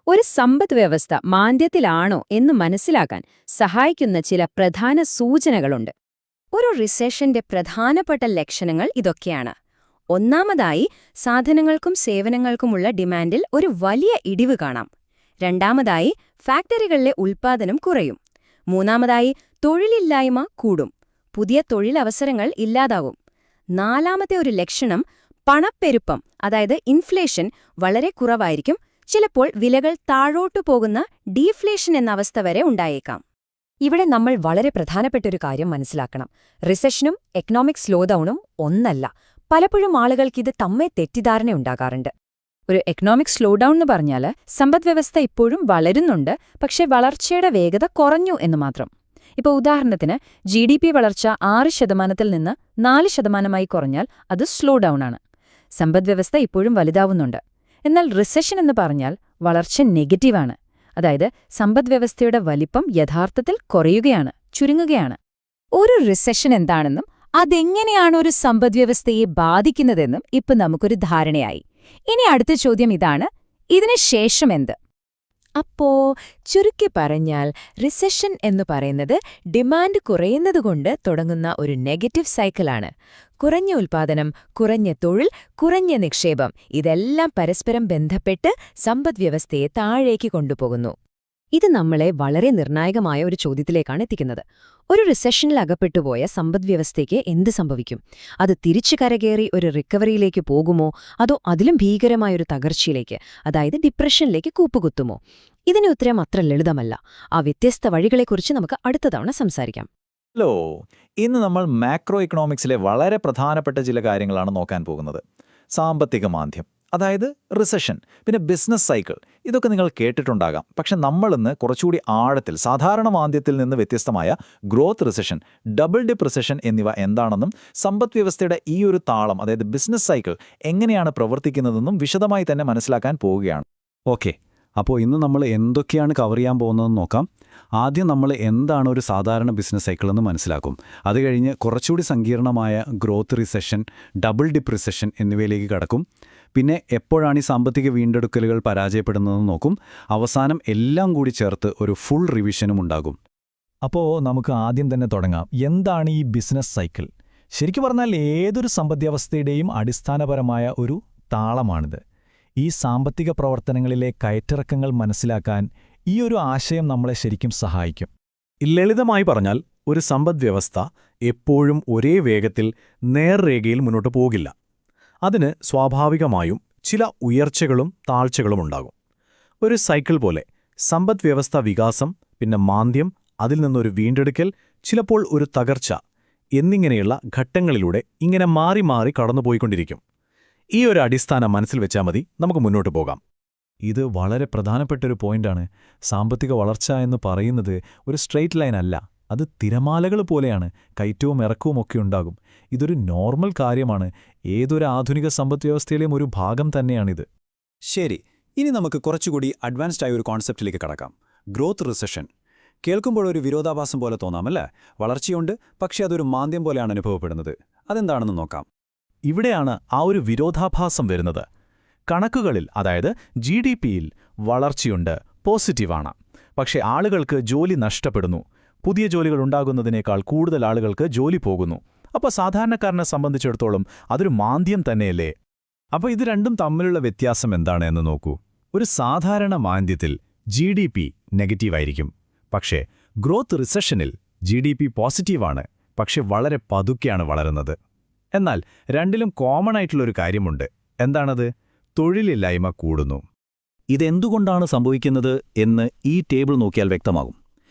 ഒരു സമ്പദ് വ്യവസ്ഥ മാന്ദ്യത്തിലാണോ എന്ന് മനസ്സിലാക്കാൻ സഹായിക്കുന്ന ചില പ്രധാന സൂചനകളുണ്ട്. ഒരു റിസഷന്റെ പ്രധാനപ്പെട്ട ലക്ഷണങ്ങൾ ഇതൊക്കെയാണ്. ഒന്നാമതായി, സാധനങ്ങൾക്കും സേവനങ്ങൾക്കുമുള്ള ഡിമാൻഡിൽ ഒരു വലിയ ഇടിവ് കാണാം. രണ്ടാമതായി, ഫാക്ടറികളിലെ ഉൽപ്പാദനം കുറയും. മൂന്നാമതായി, തൊഴിലില്ലായ്മ കൂടും. പുതിയ തൊഴിലവസരങ്ങൾ ഇല്ലാതാവും. നാലാമത്തെ ഒരു ലക്ഷണം, പണപ്പെരുപ്പം അതായത് ഇൻഫ്ലേഷൻ വളരെ കുറവായിരിക്കും. ചിലപ്പോൾ വിലകൾ താഴോട്ടു പോകുന്ന ഡീഫ്ലേഷൻ എന്ന അവസ്ഥ വരെ ഉണ്ടായേക്കാം. ഇവിടെ നമ്മൾ വളരെ പ്രധാനപ്പെട്ടൊരു കാര്യം മനസ്സിലാക്കണം. റിസഷനും എക്കണോമിക് സ്ലോഡൌണും ഒന്നല്ല. പലപ്പോഴും ആളുകൾക്കിത് തമ്മെ തെറ്റിദ്ധാരണയുണ്ടാകാറുണ്ട്. ഒരു എക്കണോമിക് സ്ലോഡൌൺ എന്ന് പറഞ്ഞാൽ സമ്പദ്വ്യവസ്ഥ ഇപ്പോഴും വളരുന്നുണ്ട്, പക്ഷേ വളർച്ചയുടെ വേഗത കുറഞ്ഞു എന്ന് മാത്രം. ഇപ്പോൾ ഉദാഹരണത്തിന് GDP വളർച്ച 6% നിന്ന് 4% കുറഞ്ഞാൽ അത് സ്ലോ ഡൗൺ ആണ്. സമ്പദ്വ്യവസ്ഥ ഇപ്പോഴും വലുതാവുന്നുണ്ട്. എന്നാൽ റിസഷൻ എന്ന് പറഞ്ഞാൽ വളർച്ച നെഗറ്റീവാണ്. അതായത് സമ്പദ്വ്യവസ്ഥയുടെ വലിപ്പം യഥാർത്ഥത്തിൽ കുറയുകയാണ്, ചുരുങ്ങുകയാണ്. ഒരു റിസഷൻ എന്താണെന്നും അതെങ്ങനെയാണ് ഒരു സമ്പദ്വ്യവസ്ഥയെ ബാധിക്കുന്നതെന്നും ഇപ്പം നമുക്കൊരു ധാരണയായി. ഇനി അടുത്ത ചോദ്യം ഇതാണ്, ഇതിന് ശേഷം എന്ത്? അപ്പോ ചുരുക്കി പറഞ്ഞാൽ റിസഷൻ എന്ന് പറയുന്നത് ഡിമാൻഡ് കുറയുന്നതുകൊണ്ട് തുടങ്ങുന്ന ഒരു നെഗറ്റീവ് സൈക്കിളാണ്. കുറഞ്ഞ ഉൽപ്പാദനം, കുറഞ്ഞ തൊഴിൽ, കുറഞ്ഞ നിക്ഷേപം ഇതെല്ലാം പരസ്പരം ബന്ധപ്പെട്ട് സമ്പദ്വ്യവസ്ഥയെ താഴേക്ക് കൊണ്ടുപോകുന്നു. ഇത് നമ്മളെ വളരെ നിർണായകമായ ഒരു ചോദ്യത്തിലേക്കാണ് എത്തിക്കുന്നത്. ഒരു റിസഷനിൽ അകപ്പെട്ടുപോയ സമ്പദ്വ്യവസ്ഥയ്ക്ക് എന്ത് സംഭവിക്കും? അത് തിരിച്ചു കരകയറി ഒരു റിക്കവറിയിലേക്ക് പോകുമോ, അതോ അതിലും ഭീകരമായൊരു തകർച്ചയിലേക്ക്, അതായത് ഡിപ്രഷനിലേക്ക് കൂപ്പുകുത്തുമോ? ഇതിന് ഉത്തരം അത്ര ലളിതമല്ല. ആ വ്യത്യസ്ത വഴികളെക്കുറിച്ച് നമുക്ക് അടുത്ത തവണ സംസാരിക്കാം. ഹലോ, ഇന്ന് നമ്മൾ മാക്രോ ഇക്കണോമിക്സിലെ വളരെ പ്രധാനപ്പെട്ട ചില കാര്യങ്ങളാണ് നോക്കാൻ പോകുന്നത്. സാമ്പത്തിക മാന്ദ്യം, അതായത് റിസഷൻ, പിന്നെ ബിസിനസ് സൈക്കിൾ, ഇതൊക്കെ നിങ്ങൾ കേട്ടിട്ടുണ്ടാകാം. പക്ഷെ നമ്മളിന്ന് കുറച്ചുകൂടി ആഴത്തിൽ സാധാരണ മാന്ദ്യത്തിൽ നിന്ന് വ്യത്യസ്തമായ growth recession, double dip recession എന്നിവ എന്താണെന്നും സമ്പദ് വ്യവസ്ഥയുടെ ഈ ഒരു താളം, അതായത് ബിസിനസ് സൈക്കിൾ എങ്ങനെയാണ് പ്രവർത്തിക്കുന്നതെന്നും വിശദമായി തന്നെ മനസ്സിലാക്കാൻ പോവുകയാണ്. ഓക്കെ, അപ്പോൾ ഇന്ന് നമ്മൾ എന്തൊക്കെയാണ് കവർ ചെയ്യാൻ പോകുന്നതെന്ന് നോക്കാം. ആദ്യം നമ്മൾ എന്താണ് ഒരു സാധാരണ ബിസിനസ് സൈക്കിൾ എന്ന് മനസ്സിലാക്കും. അത് കഴിഞ്ഞ് കുറച്ചുകൂടി സങ്കീർണമായ growth recession, double dip recession എന്നിവയിലേക്ക് കടക്കും. പിന്നെ എപ്പോഴാണ് ഈ സാമ്പത്തിക വീണ്ടെടുക്കലുകൾ പരാജയപ്പെടുന്നതെന്ന് നോക്കും. അവസാനം എല്ലാം കൂടി ചേർത്ത് ഒരു ഫുൾ റിവിഷനും ഉണ്ടാകും. അപ്പോൾ നമുക്ക് ആദ്യം തന്നെ തുടങ്ങാം. എന്താണ് ഈ ബിസിനസ് സൈക്കിൾ? ശരിക്കു പറഞ്ഞാൽ ഏതൊരു സമ്പദ്വ്യവസ്ഥയുടെയും അടിസ്ഥാനപരമായ ഒരു താളമാണിത്. ഈ സാമ്പത്തിക പ്രവർത്തനങ്ങളിലെ കയറ്റിറക്കങ്ങൾ മനസ്സിലാക്കാൻ ഈ ഒരു ആശയം നമ്മളെ ശരിക്കും സഹായിക്കും. ലളിതമായി പറഞ്ഞാൽ ഒരു സമ്പദ്വ്യവസ്ഥ എപ്പോഴും ഒരേ വേഗത്തിൽ നേർരേഖയിൽ മുന്നോട്ട് പോകില്ല. അതിന് സ്വാഭാവികമായും ചില ഉയർച്ചകളും താഴ്ചകളും ഉണ്ടാകും. ഒരു സൈക്കിൾ പോലെ സമ്പദ്വ്യവസ്ഥ വികാസം, പിന്നെ മാന്ദ്യം, അതിൽ നിന്നൊരു വീണ്ടെടുക്കൽ, ചിലപ്പോൾ ഒരു തകർച്ച എന്നിങ്ങനെയുള്ള ഘട്ടങ്ങളിലൂടെ ഇങ്ങനെ മാറി മാറി കടന്നുപോയിക്കൊണ്ടിരിക്കും. ഈ ഒരു അടിസ്ഥാനം മനസ്സിൽ വെച്ചാൽ മതി, നമുക്ക് മുന്നോട്ട് പോകാം. ഇത് വളരെ പ്രധാനപ്പെട്ടൊരു പോയിന്റാണ്. സാമ്പത്തിക വളർച്ച എന്ന് പറയുന്നത് ഒരു സ്ട്രെയിറ്റ് ലൈൻ അല്ല, അത് തിരമാലകൾ പോലെയാണ്. കയറ്റവും ഇറക്കവും ഒക്കെ ഉണ്ടാകും. ഇതൊരു നോർമൽ കാര്യമാണ്. ഏതൊരു ആധുനിക സമ്പദ്വ്യവസ്ഥയിലെയും ഒരു ഭാഗം തന്നെയാണിത്. ശരി, ഇനി നമുക്ക് കുറച്ചുകൂടി അഡ്വാൻസ്ഡ് ആയ ഒരു കോൺസെപ്റ്റിലേക്ക് കടക്കാം. Growth recession. കേൾക്കുമ്പോഴൊരു വിരോധാഭാസം പോലെ തോന്നാമല്ലേ? വളർച്ചയുണ്ട്, പക്ഷേ അതൊരു മാന്ദ്യം പോലെയാണ് അനുഭവപ്പെടുന്നത്. അതെന്താണെന്ന് നോക്കാം. ഇവിടെയാണ് ആ ഒരു വിരോധാഭാസം വരുന്നത്. കണക്കുകളിൽ, അതായത് GDPയിൽ വളർച്ചയുണ്ട്, പോസിറ്റീവാണ്. പക്ഷേ ആളുകൾക്ക് ജോലി നഷ്ടപ്പെടുന്നു. പുതിയ ജോലികൾ ഉണ്ടാകുന്നതിനേക്കാൾ കൂടുതൽ ആളുകൾക്ക് ജോലി പോകുന്നു. അപ്പോൾ സാധാരണക്കാരനെ സംബന്ധിച്ചിടത്തോളം അതൊരു മാന്ദ്യം തന്നെയല്ലേ? അപ്പോൾ ഇത് രണ്ടും തമ്മിലുള്ള വ്യത്യാസം എന്താണ് എന്ന് നോക്കൂ. ഒരു സാധാരണ മാന്ദ്യത്തിൽ GDP നെഗറ്റീവായിരിക്കും. പക്ഷേ ഗ്രോത്ത് റിസഷനിൽ GDP പോസിറ്റീവാണ്, പക്ഷെ വളരെ പതുക്കെയാണ് വളരുന്നത്. എന്നാൽ രണ്ടിലും കോമൺ ആയിട്ടുള്ളൊരു കാര്യമുണ്ട്. എന്താണത്? തൊഴിലില്ലായ്മ കൂടുന്നു. ഇതെന്തുകൊണ്ടാണ് സംഭവിക്കുന്നത് എന്ന് ഈ ടേബിൾ നോക്കിയാൽ വ്യക്തമാകും.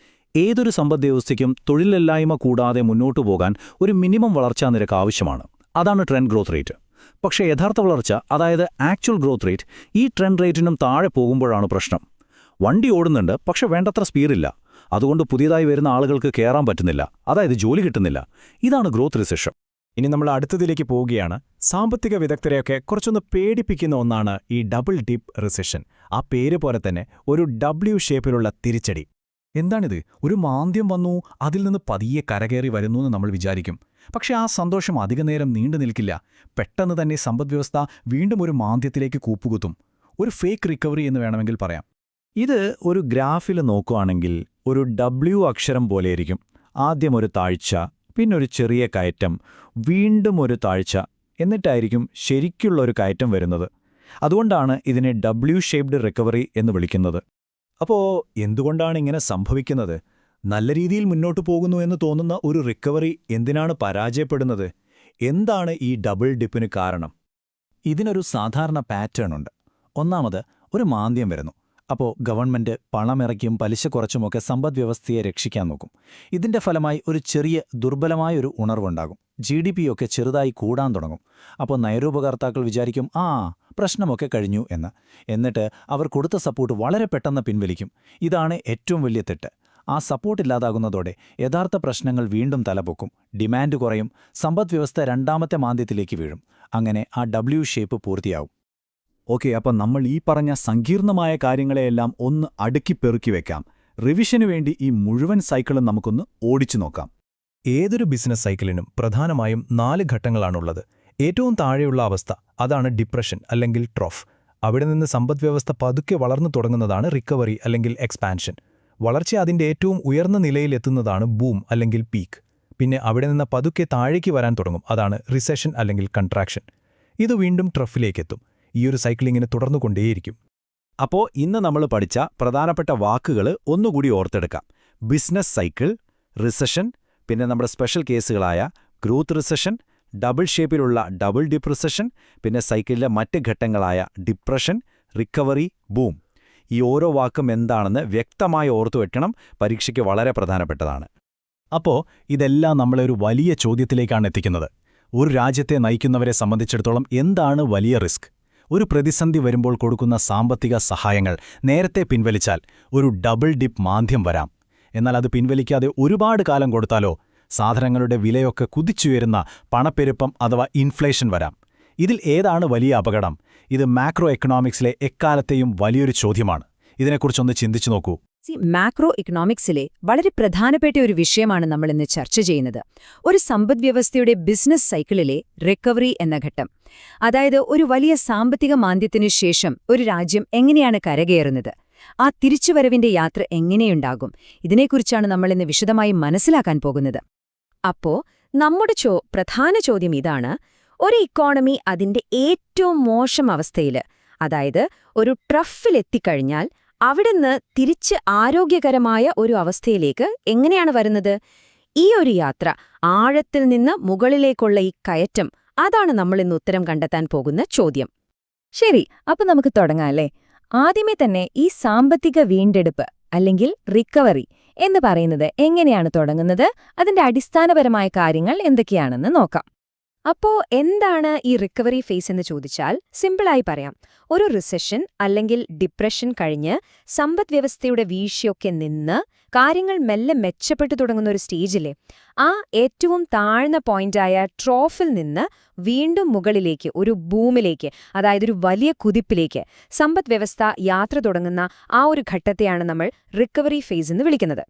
ഏതൊരു സമ്പദ്വ്യവസ്ഥയ്ക്കും തൊഴിലില്ലായ്മ കൂടാതെ മുന്നോട്ടു പോകാൻ ഒരു മിനിമം വളർച്ചാ നിരക്ക് ആവശ്യമാണ്. അതാണ് ട്രെൻഡ് ഗ്രോത്ത് റേറ്റ്. പക്ഷേ യഥാർത്ഥ വളർച്ച, അതായത് ആക്ച്വൽ ഗ്രോത്ത് റേറ്റ്, ഈ ട്രെൻഡ് റേറ്റിനും താഴെ പോകുമ്പോഴാണ് പ്രശ്നം. വണ്ടി ഓടുന്നുണ്ട്, പക്ഷെ വേണ്ടത്ര സ്പീഡില്ല. അതുകൊണ്ട് പുതിയതായി വരുന്ന ആളുകൾക്ക് കയറാൻ പറ്റുന്നില്ല, അതായത് ജോലി കിട്ടുന്നില്ല. ഇതാണ് ഗ്രോത്ത് റിസഷൻ. ഇനി നമ്മൾ അടുത്തതിലേക്ക് പോവുകയാണ്. സാമ്പത്തിക വിദഗ്ധരെയൊക്കെ കുറച്ചൊന്ന് പേടിപ്പിക്കുന്ന ഒന്നാണ് ഈ ഡബിൾ ഡിപ്പ് റിസഷൻ. ആ പേര് പോലെ തന്നെ ഒരു W ഷേപ്പിലുള്ള തിരിച്ചടി. എന്താണിത്? ഒരു മാന്ദ്യം വന്നു, അതിൽ നിന്ന് പതിയെ കരകയറി വരുന്നു എന്ന് നമ്മൾ വിചാരിക്കും. പക്ഷെ ആ സന്തോഷം അധികനേരം നീണ്ടു നിൽക്കില്ല. പെട്ടെന്ന് തന്നെ സമ്പദ്വ്യവസ്ഥ വീണ്ടും ഒരു മാന്ദ്യത്തിലേക്ക് കൂപ്പുകുത്തും. ഒരു ഫേക്ക് റിക്കവറി എന്ന് വേണമെങ്കിൽ പറയാം. ഇത് ഒരു ഗ്രാഫിൽ നോക്കുകയാണെങ്കിൽ ഒരു W അക്ഷരം പോലെയായിരിക്കും. ആദ്യം ഒരു താഴ്ച, പിന്നൊരു ചെറിയ കയറ്റം, വീണ്ടും ഒരു താഴ്ച, എന്നിട്ടായിരിക്കും ശരിക്കുള്ള ഒരു കയറ്റം വരുന്നത്. അതുകൊണ്ടാണ് ഇതിനെ W ഷേപ്ഡ് റിക്കവറി എന്ന് വിളിക്കുന്നത്. അപ്പോൾ എന്തുകൊണ്ടാണ് ഇങ്ങനെ സംഭവിക്കുന്നത്? നല്ല രീതിയിൽ മുന്നോട്ടു പോകുന്നു എന്ന് തോന്നുന്ന ഒരു റിക്കവറി എന്തിനാണ് പരാജയപ്പെടുന്നത്? എന്താണ് ഈ ഡബിൾ ഡിപ്പിന് കാരണം? ഇതിനൊരു സാധാരണ പാറ്റേൺ ഉണ്ട്. ഒന്നാമത്, ഒരു മാന്ദ്യം വരുന്നു. അപ്പോൾ ഗവൺമെന്റ് പണമിറക്കിയും പലിശ കുറച്ചുമൊക്കെ സമ്പദ്വ്യവസ്ഥയെ രക്ഷിക്കാൻ നോക്കും. ഇതിന്റെ ഫലമായി ഒരു ചെറിയ ദുർബലമായൊരു ഉണർവുണ്ടാകും. GDP ഒക്കെ ചെറുതായി കൂടാൻ തുടങ്ങും. അപ്പോൾ നയരൂപകർത്താക്കൾ വിചാരിക്കും, പ്രശ്നമൊക്കെ കഴിഞ്ഞു എന്ന്. എന്നിട്ട് അവർ കൊടുത്ത സപ്പോർട്ട് വളരെ പെട്ടെന്ന് പിൻവലിക്കും. ഇതാണ് ഏറ്റവും വലിയ തെറ്റ്. ആ സപ്പോർട്ട് ഇല്ലാതാകുന്നതോടെ യഥാർത്ഥ പ്രശ്നങ്ങൾ വീണ്ടും തലപൊക്കും. ഡിമാൻഡ് കുറയും, സമ്പദ്വ്യവസ്ഥ രണ്ടാമത്തെ മാന്ദ്യത്തിലേക്ക് വീഴും. അങ്ങനെ ആ W ഷേപ്പ് പൂർത്തിയാവും. ഓക്കെ, അപ്പം നമ്മൾ ഈ പറഞ്ഞ സങ്കീർണമായ കാര്യങ്ങളെയെല്ലാം ഒന്ന് അടുക്കി പെറുക്കി വെക്കാം. റിവിഷനു വേണ്ടി ഈ മുഴുവൻ സൈക്കിളും നമുക്കൊന്ന് ഓടിച്ചു നോക്കാം. ഏതൊരു ബിസിനസ് സൈക്കിളിനും പ്രധാനമായും 4 ഘട്ടങ്ങളാണുള്ളത്. ഏറ്റവും താഴെയുള്ള അവസ്ഥ, അതാണ് ഡിപ്രഷൻ അല്ലെങ്കിൽ ട്രോഫ്. അവിടെ നിന്ന് സമ്പദ്വ്യവസ്ഥ പതുക്കെ വളർന്നു തുടങ്ങുന്നതാണ് റിക്കവറി അല്ലെങ്കിൽ എക്സ്പാൻഷൻ. വളർച്ച അതിന്റെ ഏറ്റവും ഉയർന്ന നിലയിലെത്തുന്നതാണ് ബൂം അല്ലെങ്കിൽ പീക്ക്. പിന്നെ അവിടെ നിന്ന് പതുക്കെ താഴേക്ക് വരാൻ തുടങ്ങും, അതാണ് റിസഷൻ അല്ലെങ്കിൽ കൺട്രാക്ഷൻ. ഇത് വീണ്ടും ട്രഫിലേക്കെത്തും. ഈയൊരു സൈക്കിളിങ്ങിന് തുടർന്നുകൊണ്ടേയിരിക്കും. അപ്പോൾ ഇന്ന് നമ്മൾ പഠിച്ച പ്രധാനപ്പെട്ട വാക്കുകൾ ഒന്നുകൂടി ഓർത്തെടുക്കാം. ബിസിനസ് സൈക്കിൾ, റിസഷൻ, പിന്നെ നമ്മുടെ സ്പെഷ്യൽ കേസുകളായ ഗ്രോത്ത് റിസഷൻ, ഡബിൾ ഷേപ്പിലുള്ള ഡബിൾ ഡിപ്പ് റിസഷൻ, പിന്നെ സൈക്കിളിലെ മറ്റ് ഘട്ടങ്ങളായ ഡിപ്രഷൻ, റിക്കവറി, ബൂം. ഈ ഓരോ വാക്കും എന്താണെന്ന് വ്യക്തമായി ഓർത്തുവെക്കണം. പരീക്ഷയ്ക്ക് വളരെ പ്രധാനപ്പെട്ടതാണ്. അപ്പോൾ ഇതെല്ലാം നമ്മളെ ഒരു വലിയ ചോദ്യത്തിലേക്കാണ് എത്തിക്കുന്നത്. ഒരു രാജ്യത്തെ നയിക്കുന്നവരെ സംബന്ധിച്ചിടത്തോളം എന്താണ് വലിയ റിസ്ക്? ഒരു പ്രതിസന്ധി വരുമ്പോൾ കൊടുക്കുന്ന സാമ്പത്തിക സഹായങ്ങൾ നേരത്തെ പിൻവലിച്ചാൽ ഒരു ഡബിൾ ഡിപ്പ് മാന്ദ്യം വരാം. എന്നാൽ അത് പിൻവലിക്കാതെ ഒരുപാട് കാലം കൊടുത്താലോ സാധനങ്ങളുടെ വിലയൊക്കെ കുതിച്ചുയരുന്ന പണപ്പെരുപ്പം അഥവാ ഇൻഫ്ലേഷൻ വരാം. ഇതിൽ ഏതാണ് വലിയ അപകടം? ഇത് മാക്രോ എക്കണോമിക്സിലെ എക്കാലത്തെയും വലിയൊരു ചോദ്യമാണ്. ഇതിനെക്കുറിച്ചൊന്ന് ചിന്തിച്ചു നോക്കൂ. മാക്രോ ഇക്കണോമിക്സിലെ വളരെ പ്രധാനപ്പെട്ട ഒരു വിഷയമാണ് നമ്മൾ ഇന്ന് ചർച്ച ചെയ്യുന്നത്. ഒരു സമ്പദ്വ്യവസ്ഥയുടെ ബിസിനസ് സൈക്കിളിലെ റിക്കവറി എന്ന ഘട്ടം. അതായത് ഒരു വലിയ സാമ്പത്തിക മാന്ദ്യത്തിനു ശേഷം ഒരു രാജ്യം എങ്ങനെയാണ് കരകയറുന്നത്, ആ തിരിച്ചുവരവിന്റെ യാത്ര എങ്ങനെയുണ്ടാകും, ഇതിനെക്കുറിച്ചാണ് നമ്മളിന്ന് വിശദമായി മനസ്സിലാക്കാൻ പോകുന്നത്. അപ്പോ നമ്മുടെ പ്രധാന ചോദ്യം ഇതാണ്: ഒരു ഇക്കോണമി അതിന്റെ ഏറ്റവും മോശം അവസ്ഥയിൽ, അതായത് ഒരു ട്രഫിലെത്തിക്കഴിഞ്ഞാൽ അവിടുന്ന് തിരിച്ച് ആരോഗ്യകരമായ ഒരു അവസ്ഥയിലേക്ക് എങ്ങനെയാണ് വരുന്നത്? ഈ ഒരു യാത്ര, ആഴത്തിൽ നിന്ന് മുകളിലേക്കുള്ള ഈ കയറ്റം, അതാണ് നമ്മളിന്ന് ഉത്തരം കണ്ടെത്താൻ പോകുന്ന ചോദ്യം. ശരി, അപ്പൊ നമുക്ക് തുടങ്ങാം അല്ലേ? ആദ്യമേ തന്നെ ഈ സാമ്പത്തിക വീണ്ടെടുപ്പ് അല്ലെങ്കിൽ റിക്കവറി എന്ന് പറയുന്നത് എങ്ങനെയാണ് തുടങ്ങുന്നത്, അതിന്റെ അടിസ്ഥാനപരമായ കാര്യങ്ങൾ എന്തൊക്കെയാണെന്ന് നോക്കാം. അപ്പോ എന്താണ് ഈ റിക്കവറി ഫേസ് എന്ന് ചോദിച്ചാൽ സിമ്പിളായി പറയാം. ഒരു റിസഷൻ അല്ലെങ്കിൽ ഡിപ്രഷൻ കഴിഞ്ഞ് സമ്പദ്വ്യവസ്ഥയുടെ വീഴ്ചയൊക്കെ നിന്ന് കാര്യങ്ങൾ മെല്ലെ മെച്ചപ്പെട്ടു തുടങ്ങുന്ന ഒരു സ്റ്റേജിലെ ആ ഏറ്റവും താഴ്ന്ന പോയിന്റായ ട്രോഫിൽ നിന്ന് വീണ്ടും മുകളിലേക്ക് ഒരു ബൂമിലേക്ക്, അതായത് ഒരു വലിയ കുതിപ്പിലേക്ക് സമ്പദ്വ്യവസ്ഥ യാത്ര തുടങ്ങുന്ന ആ ഒരു ഘട്ടത്തെയാണ് നമ്മൾ റിക്കവറി ഫേസ് എന്ന് വിളിക്കുന്നത്.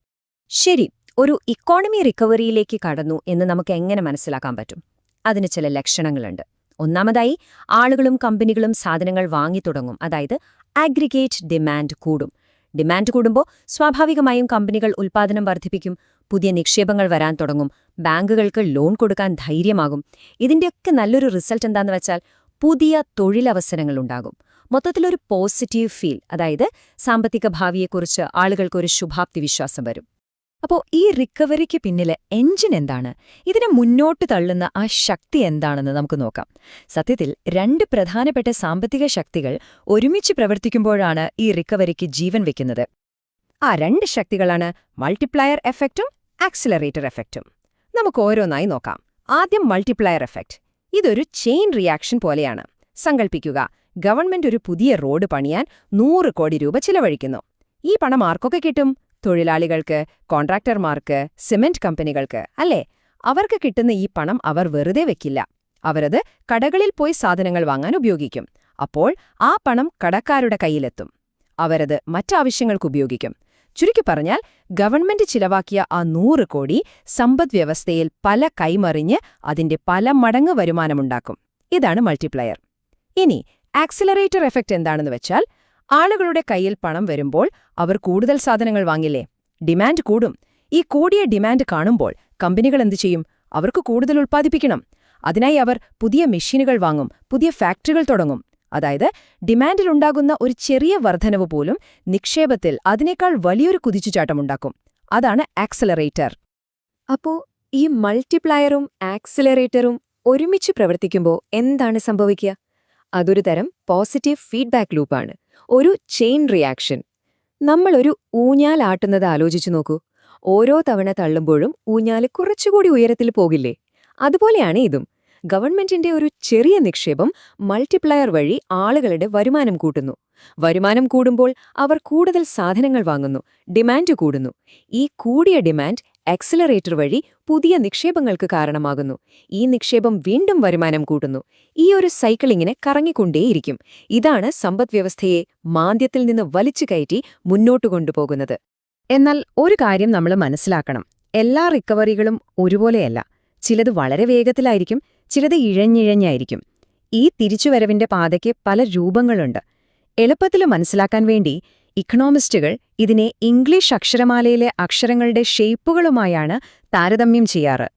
ശരി, ഒരു ഇക്കോണമി റിക്കവറിയിലേക്ക് കടന്നു എന്ന് നമുക്ക് എങ്ങനെ മനസ്സിലാക്കാൻ പറ്റും? അതിന് ചില ലക്ഷണങ്ങളുണ്ട്. ഒന്നാമതായി, ആളുകളും കമ്പനികളും സാധനങ്ങൾ വാങ്ങിത്തുടങ്ങും. അതായത് അഗ്രിഗേറ്റ് ഡിമാൻഡ് കൂടും. ഡിമാൻഡ് കൂടുമ്പോൾ സ്വാഭാവികമായും കമ്പനികൾ ഉൽപ്പാദനം വർദ്ധിപ്പിക്കും, പുതിയ നിക്ഷേപങ്ങൾ വരാൻ തുടങ്ങും, ബാങ്കുകൾക്ക് ലോൺ കൊടുക്കാൻ ധൈര്യമാകും. ഇതിന്റെയൊക്കെ നല്ലൊരു റിസൾട്ട് എന്താണെന്ന് വെച്ചാൽ പുതിയ തൊഴിലവസരങ്ങളുണ്ടാകും. മൊത്തത്തിലൊരു പോസിറ്റീവ് ഫീൽ, അതായത് സാമ്പത്തിക ഭാവിയെക്കുറിച്ച് ആളുകൾക്കൊരു ശുഭാപ്തി വിശ്വാസം വരും. അപ്പോൾ ഈ റിക്കവറിക്ക് പിന്നിലെ എഞ്ചിൻ എന്താണ്? ഇതിനെ മുന്നോട്ട് തള്ളുന്ന ആ ശക്തി എന്താണെന്ന് നമുക്ക് നോക്കാം. സത്യത്തിൽ 2 പ്രധാനപ്പെട്ട സാമ്പത്തിക ശക്തികൾ ഒരുമിച്ച് പ്രവർത്തിക്കുമ്പോഴാണ് ഈ റിക്കവറിക്ക് ജീവൻ വെക്കുന്നത്. ആ 2 ശക്തികളാണ് മൾട്ടിപ്ലയർ എഫക്റ്റും ആക്സിലറേറ്റർ എഫക്റ്റും. നമുക്ക് ഓരോന്നായി നോക്കാം. ആദ്യം മൾട്ടിപ്ലയർ എഫക്റ്റ്. ഇതൊരു ചെയിൻ റിയാക്ഷൻ പോലെയാണ്. സങ്കൽപ്പിക്കുക, ഗവൺമെന്റ് ഒരു പുതിയ റോഡ് പണിയാൻ 100 കോടി രൂപ ചിലവഴിക്കുന്നു. ഈ പണം ആർക്കൊക്കെ കിട്ടും? തൊഴിലാളികൾക്ക്, കോൺട്രാക്ടർമാർക്ക്, സിമന്റ് കമ്പനികൾക്ക്, അല്ലേ? അവർക്ക് കിട്ടുന്ന ഈ പണം അവർ വെറുതെ വെക്കില്ല. അവരത് കടകളിൽ പോയി സാധനങ്ങൾ വാങ്ങാൻ ഉപയോഗിക്കും. അപ്പോൾ ആ പണം കടക്കാരുടെ കയ്യിലെത്തും. അവരത് മറ്റാവശ്യങ്ങൾക്ക് ഉപയോഗിക്കും. ചുരുക്കി പറഞ്ഞാൽ, ഗവൺമെന്റ് ചിലവാക്കിയ ആ 100 കോടി സമ്പദ്വ്യവസ്ഥയിൽ പല കൈമറിഞ്ഞ് അതിന്റെ പല മടങ്ങ് വരുമാനമുണ്ടാക്കും. ഇതാണ് മൾട്ടിപ്ലയർ. ഇനി ആക്സിലറേറ്റർ എഫക്റ്റ് എന്താണെന്ന് വെച്ചാൽ, ആളുകളുടെ കയ്യിൽ പണം വരുമ്പോൾ അവർ കൂടുതൽ സാധനങ്ങൾ വാങ്ങില്ലേ? ഡിമാൻഡ് കൂടും. ഈ കൂടിയ ഡിമാൻഡ് കാണുമ്പോൾ കമ്പനികൾ എന്തു ചെയ്യും? അവർക്ക് കൂടുതൽ ഉൽപ്പാദിപ്പിക്കണം. അതിനായി അവർ പുതിയ മെഷീനുകൾ വാങ്ങും, പുതിയ ഫാക്ടറികൾ തുടങ്ങും. അതായത് ഡിമാൻഡിലുണ്ടാകുന്ന ഒരു ചെറിയ വർധനവ് പോലും നിക്ഷേപത്തിൽ അതിനേക്കാൾ വലിയൊരു കുതിച്ചുചാട്ടമുണ്ടാക്കും. അതാണ് ആക്സിലറേറ്റർ. അപ്പോ ഈ മൾട്ടിപ്ലയറും ആക്സിലറേറ്ററും ഒരുമിച്ച് പ്രവർത്തിക്കുമ്പോൾ എന്താണ് സംഭവിക്കുക? അതൊരു തരം പോസിറ്റീവ് ഫീഡ്ബാക്ക് ലൂപ്പാണ്, ഒരു ചെയിൻ റിയാക്ഷൻ. നമ്മളൊരു ഊഞ്ഞാൽ ആട്ടുന്നത് ആലോചിച്ചു നോക്കൂ. ഓരോ തവണ തള്ളുമ്പോഴും ഊഞ്ഞാല് കുറച്ചുകൂടി ഉയരത്തിൽ പോകില്ലേ? അതുപോലെയാണ് ഇതും. ഗവൺമെന്റിന്റെ ഒരു ചെറിയ നിക്ഷേപം മൾട്ടിപ്ലയർ വഴി ആളുകളുടെ വരുമാനം കൂട്ടുന്നു. വരുമാനം കൂടുമ്പോൾ അവർ കൂടുതൽ സാധനങ്ങൾ വാങ്ങുന്നു, ഡിമാൻഡ് കൂടുന്നു. ഈ കൂടിയ ഡിമാൻഡ് ആക്സിലറേറ്റർ വഴി പുതിയ നിക്ഷേപങ്ങൾക്ക് കാരണമാകുന്നു. ഈ നിക്ഷേപം വീണ്ടും വരുമാനം കൂട്ടുന്നു. ഈ ഒരു സൈക്കിൾ ഇങ്ങനെ കറങ്ങിക്കൊണ്ടേയിരിക്കും. ഇതാണ് സമ്പദ്വ്യവസ്ഥയെ മാന്ദ്യത്തിൽ നിന്ന് വലിച്ചു കയറ്റി മുന്നോട്ടു കൊണ്ടുപോകുന്നത്. എന്നാൽ ഒരു കാര്യം നമ്മൾ മനസ്സിലാക്കണം. എല്ലാ റിക്കവറികളും ഒരുപോലെയല്ല. ചിലത് വളരെ വേഗത്തിലായിരിക്കും, ചിലത് ഇഴഞ്ഞിഴഞ്ഞായിരിക്കും. ഈ തിരിച്ചുവരവിന്റെ പാതയ്ക്ക് പല രൂപങ്ങളുണ്ട്. എളുപ്പത്തിൽ മനസ്സിലാക്കാൻ വേണ്ടി ഇക്കണോമിസ്റ്റുകൾ ഇതിനെ ഇംഗ്ലീഷ് അക്ഷരമാലയിലെ അക്ഷരങ്ങളുടെ ഷേപ്പുകളുമായാണ് താരതമ്യം ചെയ്യാറ്.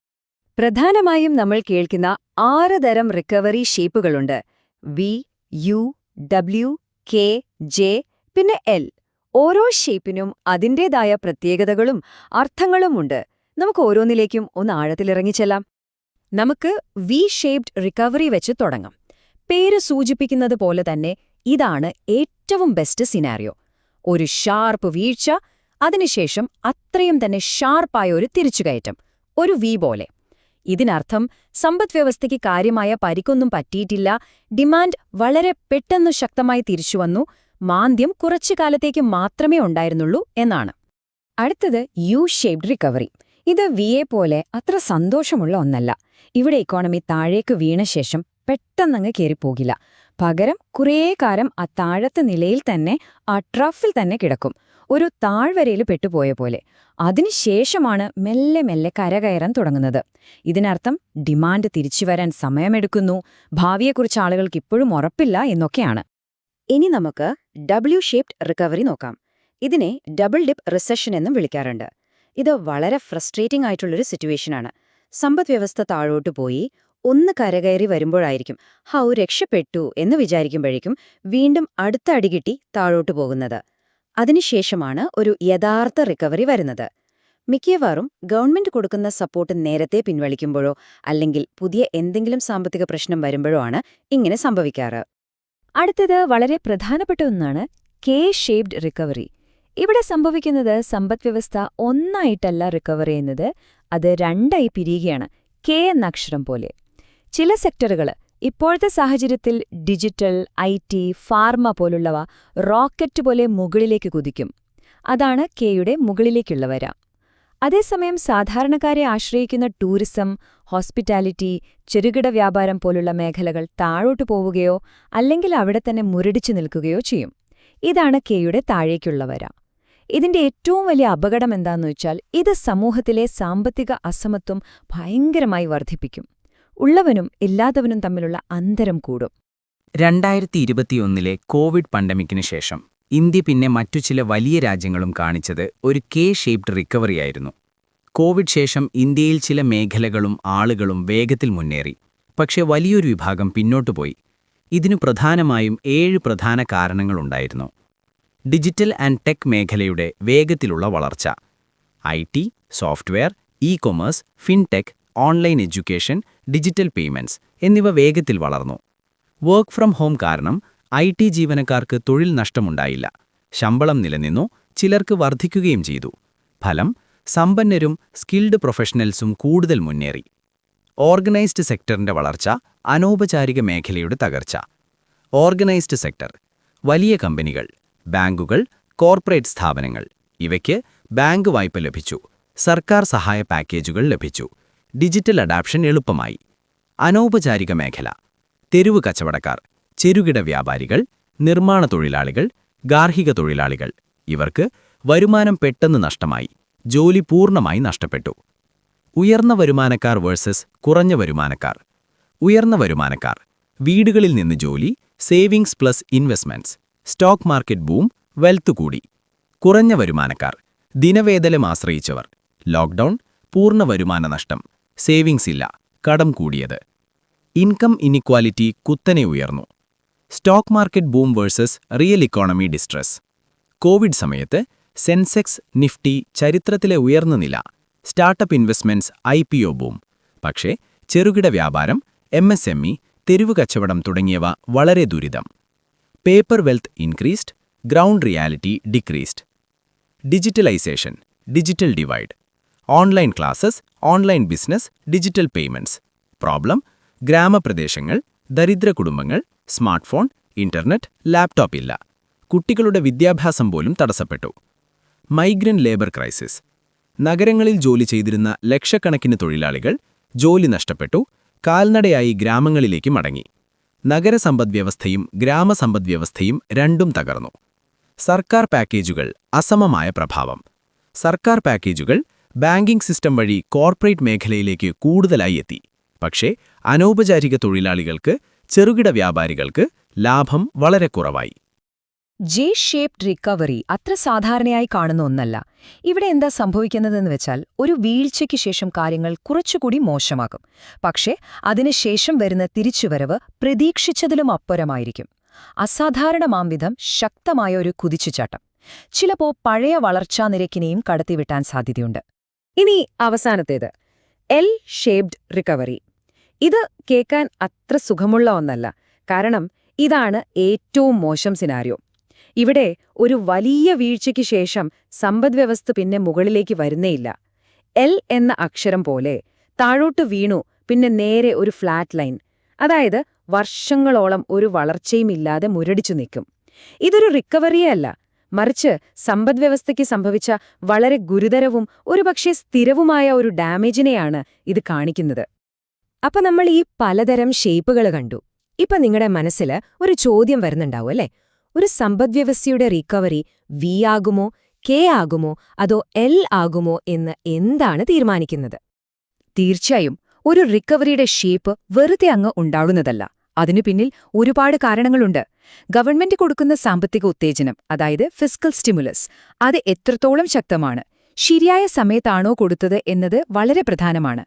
പ്രധാനമായും നമ്മൾ കേൾക്കുന്ന 6 തരം റിക്കവറി ഷേപ്പുകളുണ്ട്: V, U, W, K, J, പിന്നെ എൽ. ഓരോ ഷേപ്പിനും അതിൻ്റേതായ പ്രത്യേകതകളും അർത്ഥങ്ങളുമുണ്ട്. നമുക്ക് ഓരോന്നിലേക്കും ഒന്ന് ആഴത്തിലിറങ്ങിച്ചെല്ലാം. നമുക്ക് വി ഷേപ്ഡ് റിക്കവറി വെച്ച് തുടങ്ങാം. പേര് സൂചിപ്പിക്കുന്നത് പോലെ തന്നെ ഇതാണ് ഏറ്റവും ബെസ്റ്റ് സിനാരിയോ. ഒരു ഷാർപ്പ് വീഴ്ച, അതിനുശേഷം അത്രയും തന്നെ ഷാർപ്പായ ഒരു തിരിച്ചുകയറ്റം, ഒരു വി പോലെ. ഇതിനർത്ഥം സമ്പദ്വ്യവസ്ഥയ്ക്ക് കാര്യമായ പരിക്കൊന്നും പറ്റിയിട്ടില്ല, ഡിമാൻഡ് വളരെ പെട്ടെന്ന് ശക്തമായി തിരിച്ചുവന്നു, മാന്ദ്യം കുറച്ചു കാലത്തേക്ക് മാത്രമേ ഉണ്ടായിരുന്നുള്ളൂ എന്നാണ്. അടുത്തത് യു ഷേപ്ഡ് റിക്കവറി. ഇത് വിയെ പോലെ അത്ര സന്തോഷമുള്ള ഒന്നല്ല. ഇവിടെ ഇക്കോണമി താഴേക്ക് വീണ ശേഷം പെട്ടെന്നങ്ങ് കയറിപ്പോകില്ല. പകരം കുറേ കാലം ആ താഴത്തെ നിലയിൽ തന്നെ, ആ ട്രഫിൽ തന്നെ കിടക്കും, ഒരു താഴ്വരയിൽ പെട്ടുപോയ പോലെ. അതിനുശേഷമാണ് മെല്ലെ മെല്ലെ കരകയറാൻ തുടങ്ങുന്നത്. ഇതിനർത്ഥം ഡിമാൻഡ് തിരിച്ചുവരാൻ സമയമെടുക്കുന്നു, ഭാവിയെക്കുറിച്ച് ആളുകൾക്ക് ഇപ്പോഴും ഉറപ്പില്ല എന്നൊക്കെയാണ്. ഇനി നമുക്ക് ഡബ്ല്യു ഷേപ്ഡ് റിക്കവറി നോക്കാം. ഇതിനെ ഡബിൾ ഡിപ്പ് റിസഷൻ എന്നും വിളിക്കാറുണ്ട്. ഇത് വളരെ ഫ്രസ്ട്രേറ്റിംഗ് ആയിട്ടുള്ളൊരു സിറ്റുവേഷനാണ്. സമ്പദ്വ്യവസ്ഥ താഴോട്ട് പോയി ഒന്ന് കരകയറി വരുമ്പോഴായിരിക്കും രക്ഷപ്പെട്ടു എന്ന് വിചാരിക്കുമ്പോഴേക്കും വീണ്ടും അടുത്ത അടികിട്ടി താഴോട്ട് പോകുന്നത്. അതിനുശേഷമാണ് ഒരു യഥാർത്ഥ റിക്കവറി വരുന്നത്. മിക്കവാറും ഗവൺമെന്റ് കൊടുക്കുന്ന സപ്പോർട്ട് നേരത്തെ പിൻവലിക്കുമ്പോഴോ അല്ലെങ്കിൽ പുതിയ എന്തെങ്കിലും സാമ്പത്തിക പ്രശ്നം വരുമ്പോഴോ ആണ് ഇങ്ങനെ സംഭവിക്കാറ്. അടുത്തത് വളരെ പ്രധാനപ്പെട്ട ഒന്നാണ് കെ ഷേപ്ഡ് റിക്കവറി. ഇവിടെ സംഭവിക്കുന്നത് സമ്പദ്വ്യവസ്ഥ ഒന്നായിട്ടല്ല റിക്കവർ ചെയ്യുന്നത്, അത് 2ആയി പിരിയുകയാണ്, കെ എന്ന അക്ഷരം പോലെ. ചില സെക്ടറുകൾ ഇപ്പോഴത്തെ സാഹചര്യത്തിൽ ഡിജിറ്റൽ, IT, ഫാർമ പോലുള്ളവ റോക്കറ്റ് പോലെ മുകളിലേക്ക് കുതിക്കും. അതാണ് കെയുടെ മുകളിലേക്കുള്ള വര. അതേസമയം സാധാരണക്കാരെ ആശ്രയിക്കുന്ന ടൂറിസം, ഹോസ്പിറ്റാലിറ്റി, ചെറുകിട വ്യാപാരം പോലുള്ള മേഖലകൾ താഴോട്ടു പോവുകയോ അല്ലെങ്കിൽ അവിടെ തന്നെ മുരടിച്ചു നിൽക്കുകയോ ചെയ്യും. ഇതാണ് കെയുടെ താഴേക്കുള്ള വര. ഇതിന്റെ ഏറ്റവും വലിയ അപകടം എന്താണെന്ന് വെച്ചാൽ ഇത് സമൂഹത്തിലെ സാമ്പത്തിക അസമത്വം ഭയങ്കരമായി വർദ്ധിപ്പിക്കും. ഉള്ളവനും ഇല്ലാത്തവനും തമ്മിലുള്ള അന്തരം കൂടും. 2021 കോവിഡ് പാൻഡമിക്കിന് ശേഷം ഇന്ത്യ പിന്നെ മറ്റു ചില വലിയ രാജ്യങ്ങളും കാണിച്ചത് ഒരു കെ ഷേപ്ഡ് റിക്കവറിയായിരുന്നു. കോവിഡ് ശേഷം ഇന്ത്യയിൽ ചില മേഖലകളും ആളുകളും വേഗത്തിൽ മുന്നേറി, പക്ഷേ വലിയൊരു വിഭാഗം പിന്നോട്ടുപോയി. ഇതിനു പ്രധാനമായും 7 പ്രധാന കാരണങ്ങളുണ്ടായിരുന്നു. ഡിജിറ്റൽ ആൻഡ് ടെക് മേഖലയുടെ വേഗത്തിലുള്ള വളർച്ച. IT, software, e-commerce, fintech, online education, digital payments എന്നിവ വേഗത്തിൽ വളർന്നു. വർക്ക് ഫ്രം ഹോം കാരണം IT ജീവനക്കാർക്ക് തൊഴിൽ നഷ്ടമുണ്ടായില്ല. ശമ്പളം നിലനിന്നു, ചിലർക്ക് വർദ്ധിക്കുകയും ചെയ്തു. ഫലം, സമ്പന്നരും സ്കിൽഡ് പ്രൊഫഷണൽസും കൂടുതൽ മുന്നേറി. ഓർഗനൈസ്ഡ് സെക്ടറിന്റെ വളർച്ച, അനൗപചാരിക മേഖലയുടെ തകർച്ച. ഓർഗനൈസ്ഡ് സെക്ടർ: വലിയ കമ്പനികൾ, ബാങ്കുകൾ, കോർപ്പറേറ്റ് സ്ഥാപനങ്ങൾ. ഇവയ്ക്ക് ബാങ്ക് വായ്പ ലഭിച്ചു, സർക്കാർ സഹായ പാക്കേജുകൾ ലഭിച്ചു. ഡിജിറ്റൽ അഡാപ്ഷൻ എളുപ്പമായി. അനൗപചാരിക മേഖല: തെരുവ് കച്ചവടക്കാർ, ചെറുകിട വ്യാപാരികൾ, നിർമ്മാണ തൊഴിലാളികൾ, ഗാർഹിക തൊഴിലാളികൾ. ഇവർക്ക് വരുമാനം പെട്ടെന്ന് നഷ്ടമായി, ജോലി പൂർണ്ണമായി നഷ്ടപ്പെട്ടു. ഉയർന്ന വരുമാനക്കാർ വേഴ്സസ് കുറഞ്ഞ വരുമാനക്കാർ. ഉയർന്ന വരുമാനക്കാർ: വീടുകളിൽ നിന്ന് ജോലി, savings plus investments, stock market boom, wealth കൂടി. കുറഞ്ഞ വരുമാനക്കാർ: ദിനവേതനം ആശ്രയിച്ചവർ, ലോക്ക്ഡൗൺ, പൂർണ്ണ വരുമാന നഷ്ടം, സേവിങ്സ് ഇല്ല, കടം കൂടിയത്. ഇൻകം ഇനിക്വാലിറ്റി കുത്തനെ ഉയർന്നു. Stock market boom versus real economy distress. Covid സമയത്ത് സെൻസെക്സ്, നിഫ്റ്റി ചരിത്രത്തിലെ ഉയർന്ന നില, സ്റ്റാർട്ടപ്പ് ഇൻവെസ്റ്റ്മെന്റ്സ്, IPO ബൂം. പക്ഷേ ചെറുകിട വ്യാപാരം, MSME, തെരുവ് കച്ചവടം തുടങ്ങിയവ വളരെ ദുരിതം. Paper wealth increased, ground reality decreased. Digitalisation, digital divide. Online classes, online business, digital payments. Problem: ഗ്രാമപ്രദേശങ്ങൾ, ദരിദ്ര കുടുംബങ്ങൾ, സ്മാർട്ട് ഫോൺ, ഇന്റർനെറ്റ്, ലാപ്ടോപ്പ് ഇല്ല. കുട്ടികളുടെ വിദ്യാഭ്യാസം പോലും തടസ്സപ്പെട്ടു. Migrant labour crisis. നഗരങ്ങളിൽ ജോലി ചെയ്തിരുന്ന ലക്ഷക്കണക്കിന് തൊഴിലാളികൾ ജോലി നഷ്ടപ്പെട്ടു, കാൽനടയായി ഗ്രാമങ്ങളിലേക്ക് മടങ്ങി. നഗരസമ്പദ്വ്യവസ്ഥയും ഗ്രാമസമ്പദ്വ്യവസ്ഥയും രണ്ടും തകർന്നു. സർക്കാർ പാക്കേജുകൾ, അസമമായ പ്രഭാവം. സർക്കാർ പാക്കേജുകൾ ബാങ്കിംഗ് സിസ്റ്റം വഴി കോർപ്പറേറ്റ് മേഖലയിലേക്ക് കൂടുതലായി എത്തി. പക്ഷേ അനൗപചാരിക തൊഴിലാളികൾക്ക്, ചെറുകിട വ്യാപാരികൾക്ക് ലാഭം വളരെ കുറവായി. J-shaped റിക്കവറി അത്ര സാധാരണയായി കാണുന്ന ഒന്നല്ല. ഇവിടെ എന്താ സംഭവിക്കുന്നതെന്ന് വെച്ചാൽ, ഒരു വീഴ്ചയ്ക്ക് ശേഷം കാര്യങ്ങൾ കുറച്ചുകൂടി മോശമാകും. പക്ഷേ അതിനുശേഷം വരുന്ന തിരിച്ചുവരവ് പ്രതീക്ഷിച്ചതിലും അപ്പുറമായിരിക്കും. അസാധാരണമാംവിധം ശക്തമായ ഒരു കുതിച്ചുചാട്ടം. ചിലപ്പോൾ പഴയ വളർച്ചാ നിരക്കിനെയും കടത്തിവിട്ടാൻ സാധ്യതയുണ്ട്. ഇനി അവസാനത്തേത്, L-shaped റിക്കവറി. ഇത് കേൾക്കാൻ അത്ര സുഖമുള്ള ഒന്നല്ല. കാരണം ഇതാണ് ഏറ്റവും മോശം സിനാരിയോ. ഇവിടെ ഒരു വലിയ വീഴ്ചയ്ക്ക് ശേഷം സമ്പദ്വ്യവസ്ഥ പിന്നെ മുകളിലേക്ക് വരുന്നേയില്ല. L എന്ന അക്ഷരം പോലെ താഴോട്ട് വീണു, പിന്നെ നേരെ ഒരു ഫ്ലാറ്റ് ലൈൻ. അതായത് വർഷങ്ങളോളം ഒരു വളർച്ചയുമില്ലാതെ മുരടിച്ചു നിൽക്കും. ഇതൊരു റിക്കവറിയേ അല്ല, മറിച്ച് സമ്പദ്വ്യവസ്ഥയ്ക്ക് സംഭവിച്ച വളരെ ഗുരുതരവും ഒരുപക്ഷെ സ്ഥിരവുമായ ഒരു ഡാമേജിനെയാണ് ഇത് കാണിക്കുന്നത്. അപ്പൊ നമ്മൾ ഈ പലതരം ഷേപ്പുകൾ കണ്ടു. ഇപ്പൊ നിങ്ങളുടെ മനസ്സിൽ ഒരു ചോദ്യം വരുന്നുണ്ടാവും അല്ലേ? ഒരു സമ്പദ്വ്യവസ്ഥയുടെ റിക്കവറി V ആകുമോ, K ആകുമോ, അതോ L ആകുമോ എന്ന് എന്താണ് തീരുമാനിക്കുന്നത്? തീർച്ചയായും ഒരു റിക്കവറിയുടെ ഷേപ്പ് വെറുതെ അങ്ങ് ഉണ്ടാവുന്നതല്ല. അതിനു പിന്നിൽ ഒരുപാട് കാരണങ്ങളുണ്ട്. ഗവൺമെന്റ് കൊടുക്കുന്ന സാമ്പത്തിക ഉത്തേജനം, അതായത് ഫിസ്ക്കൽ സ്റ്റിമുലസ്, അത് എത്രത്തോളം ശക്തമാണ്, ശരിയായ സമയത്താണോ കൊടുത്തത് എന്നത് വളരെ പ്രധാനമാണ്.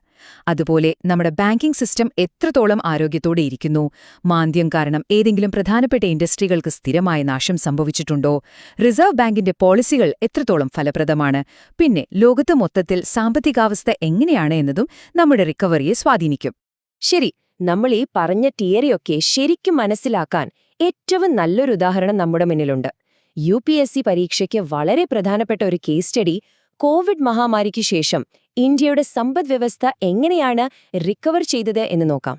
അതുപോലെ നമ്മുടെ ബാങ്കിംഗ് സിസ്റ്റം എത്രത്തോളം ആരോഗ്യത്തോടെ ഇരിക്കുന്നു, മാന്ദ്യം കാരണം ഏതെങ്കിലും പ്രധാനപ്പെട്ട ഇൻഡസ്ട്രികൾക്ക് സ്ഥിരമായ നാശം സംഭവിച്ചിട്ടുണ്ടോ, റിസർവ് ബാങ്കിന്റെ പോളിസികൾ എത്രത്തോളം ഫലപ്രദമാണ്, പിന്നെ ലോകത്ത് മൊത്തത്തിൽ സാമ്പത്തികാവസ്ഥ എങ്ങനെയാണ് എന്നതും നമ്മുടെ റിക്കവറിയെ സ്വാധീനിക്കും. ശരി, നമ്മൾ ഈ പറഞ്ഞ തിയറിയൊക്കെ ശരിക്കും മനസ്സിലാക്കാൻ ഏറ്റവും നല്ലൊരു ഉദാഹരണം നമ്മുടെ മുന്നിലുണ്ട്. UPSC പരീക്ഷയ്ക്ക് വളരെ പ്രധാനപ്പെട്ട ഒരു കേസ് സ്റ്റഡി കോവിഡ് മഹാമാരിക്ക് ശേഷം ഇന്ത്യയുടെ സമ്പദ്വ്യവസ്ഥ എങ്ങനെയാണ് റിക്കവർ ചെയ്തത് എന്ന് നോക്കാം.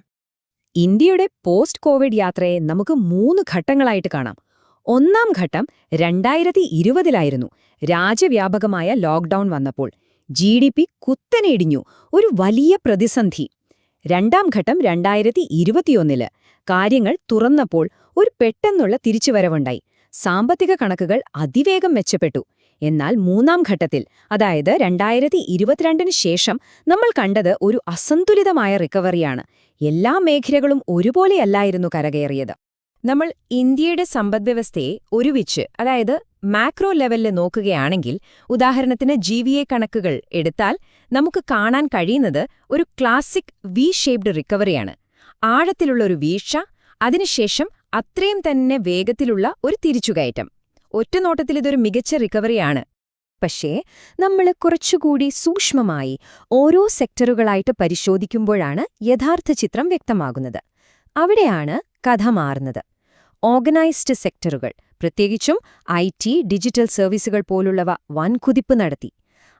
ഇന്ത്യയുടെ പോസ്റ്റ് കോവിഡ് യാത്രയെ നമുക്ക് 3 ഘട്ടങ്ങളായിട്ട് കാണാം. ഒന്നാം ഘട്ടം 2020-ലായിരുന്നു. രാജ്യവ്യാപകമായ ലോക്ക്ഡൌൺ വന്നപ്പോൾ GDP കുത്തനെ ഇടിഞ്ഞു, ഒരു വലിയ പ്രതിസന്ധി. രണ്ടാം ഘട്ടം 2021-ല്. കാര്യങ്ങൾ തുറന്നപ്പോൾ ഒരു പെട്ടെന്നുള്ള തിരിച്ചുവരവുണ്ടായി. സാമ്പത്തിക കണക്കുകൾ അതിവേഗം മെച്ചപ്പെട്ടു. എന്നാൽ മൂന്നാം ഘട്ടത്തിൽ, അതായത് 2022-ന് ശേഷം നമ്മൾ കണ്ടത് ഒരു അസന്തുലിതമായ റിക്കവറിയാണ്. എല്ലാ മേഖലകളും ഒരുപോലെയല്ലായിരുന്നു കരകയറിയത്. നമ്മൾ ഇന്ത്യയുടെ സമ്പദ്വ്യവസ്ഥയെ ഒരുമിച്ച്, അതായത് മാക്രോ ലെവലിൽ നോക്കുകയാണെങ്കിൽ, ഉദാഹരണത്തിന് GVA കണക്കുകൾ എടുത്താൽ നമുക്ക് കാണാൻ കഴിയുന്നത് ഒരു ക്ലാസിക് V-ഷേപ്ഡ് റിക്കവറിയാണ്. ആഴത്തിലുള്ള ഒരു വീഴ്ച, അതിനുശേഷം അത്രയും തന്നെ വേഗത്തിലുള്ള ഒരു തിരിച്ചുകയറ്റം. ഒറ്റനോട്ടത്തിൽ ഇതൊരു മികച്ച റിക്കവറിയാണ്. പക്ഷേ നമ്മൾ കുറച്ചുകൂടി സൂക്ഷ്മമായി ഓരോ സെക്ടറുകളായിട്ട് പരിശോധിക്കുമ്പോഴാണ് യഥാർത്ഥ ചിത്രം വ്യക്തമാകുന്നത്. അവിടെയാണ് കഥ മാറുന്നത്. ഓർഗനൈസ്ഡ് സെക്ടറുകൾ, പ്രത്യേകിച്ചും IT, ഡിജിറ്റൽ സർവീസുകൾ പോലുള്ളവ വൻകുതിപ്പ് നടത്തി.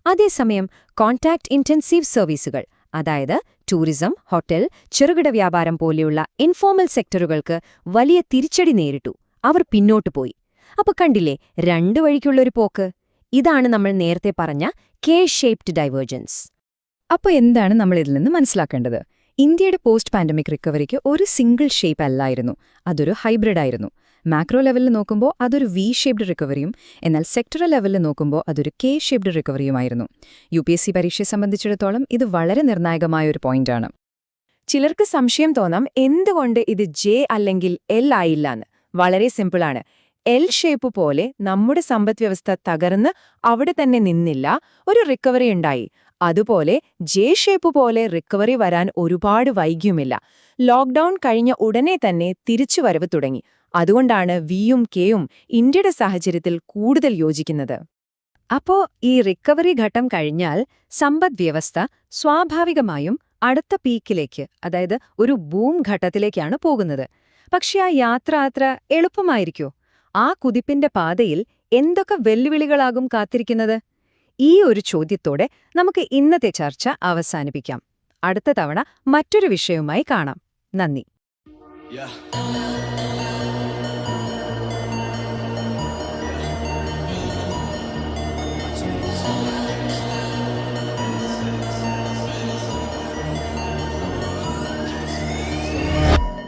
അതേസമയം കോൺടാക്ട് ഇൻറ്റൻസീവ് സർവീസുകൾ, അതായത് ടൂറിസം, ഹോട്ടൽ, ചെറുകിട വ്യാപാരം പോലെയുള്ള ഇൻഫോർമൽ സെക്ടറുകൾക്ക് വലിയ തിരിച്ചടി നേരിട്ടു. അവർ പിന്നോട്ടു പോയി. അപ്പൊ കണ്ടില്ലേ, 2 വഴിക്കുള്ളൊരു പോക്ക്. ഇതാണ് നമ്മൾ നേരത്തെ പറഞ്ഞ K-ഷേപ്ഡ് ഡൈവേർജൻസ്. അപ്പോൾ എന്താണ് നമ്മൾ ഇതിൽ നിന്ന് മനസ്സിലാക്കേണ്ടത്? ഇന്ത്യയുടെ പോസ്റ്റ് പാൻഡമിക് റിക്കവറിക്ക് ഒരു സിംഗിൾ ഷേപ്പ് അല്ലായിരുന്നു, അതൊരു ഹൈബ്രിഡ് ആയിരുന്നു. മാക്രോ ലെവലിൽ നോക്കുമ്പോൾ അതൊരു വി ഷേപ്ഡ് റിക്കവറിയും, എന്നാൽ സെക്ടറൽ ലെവലിൽ നോക്കുമ്പോൾ അതൊരു കെ ഷേപ്ഡ് റിക്കവറിയുമായിരുന്നു. UPSC പരീക്ഷയെ സംബന്ധിച്ചിടത്തോളം ഇത് വളരെ നിർണായകമായ ഒരു പോയിന്റാണ്. ചിലർക്ക് സംശയം തോന്നാം, എന്തുകൊണ്ട് ഇത് ജെ അല്ലെങ്കിൽ എൽ ആയില്ലാന്ന്. വളരെ സിമ്പിളാണ്. എൽ ഷേപ്പ് പോലെ നമ്മുടെ സമ്പദ്വ്യവസ്ഥ തകർന്ന് അവിടെ തന്നെ നിന്നില്ല, ഒരു റിക്കവറി ഉണ്ടായി. അതുപോലെ ജെ ഷേപ്പ് പോലെ റിക്കവറി വരാൻ ഒരുപാട് വൈകിയുമില്ല. ലോക്ക്ഡൌൺ കഴിഞ്ഞ ഉടനെ തന്നെ തിരിച്ചുവരവ് തുടങ്ങി. അതുകൊണ്ടാണ് വിയും കെയും ഇന്ത്യയുടെ സാഹചര്യത്തിൽ കൂടുതൽ യോജിക്കുന്നത്. അപ്പോ ഈ റിക്കവറി ഘട്ടം കഴിഞ്ഞാൽ സമ്പദ്വ്യവസ്ഥ സ്വാഭാവികമായും അടുത്ത പീക്കിലേക്ക്, അതായത് ഒരു ബൂം ഘട്ടത്തിലേക്കാണ് പോകുന്നത്. പക്ഷെ ആ യാത്ര അത്ര എളുപ്പമായിരിക്കോ? ആ കുതിപ്പിന്റെ പാതയിൽ എന്തൊക്കെ വെല്ലുവിളികളാകും കാത്തിരിക്കുന്നത്? ഈ ഒരു ചോദ്യത്തോടെ നമുക്ക് ഇന്നത്തെ ചർച്ച അവസാനിപ്പിക്കാം. അടുത്ത തവണ മറ്റൊരു വിഷയവുമായി കാണാം. നന്ദി.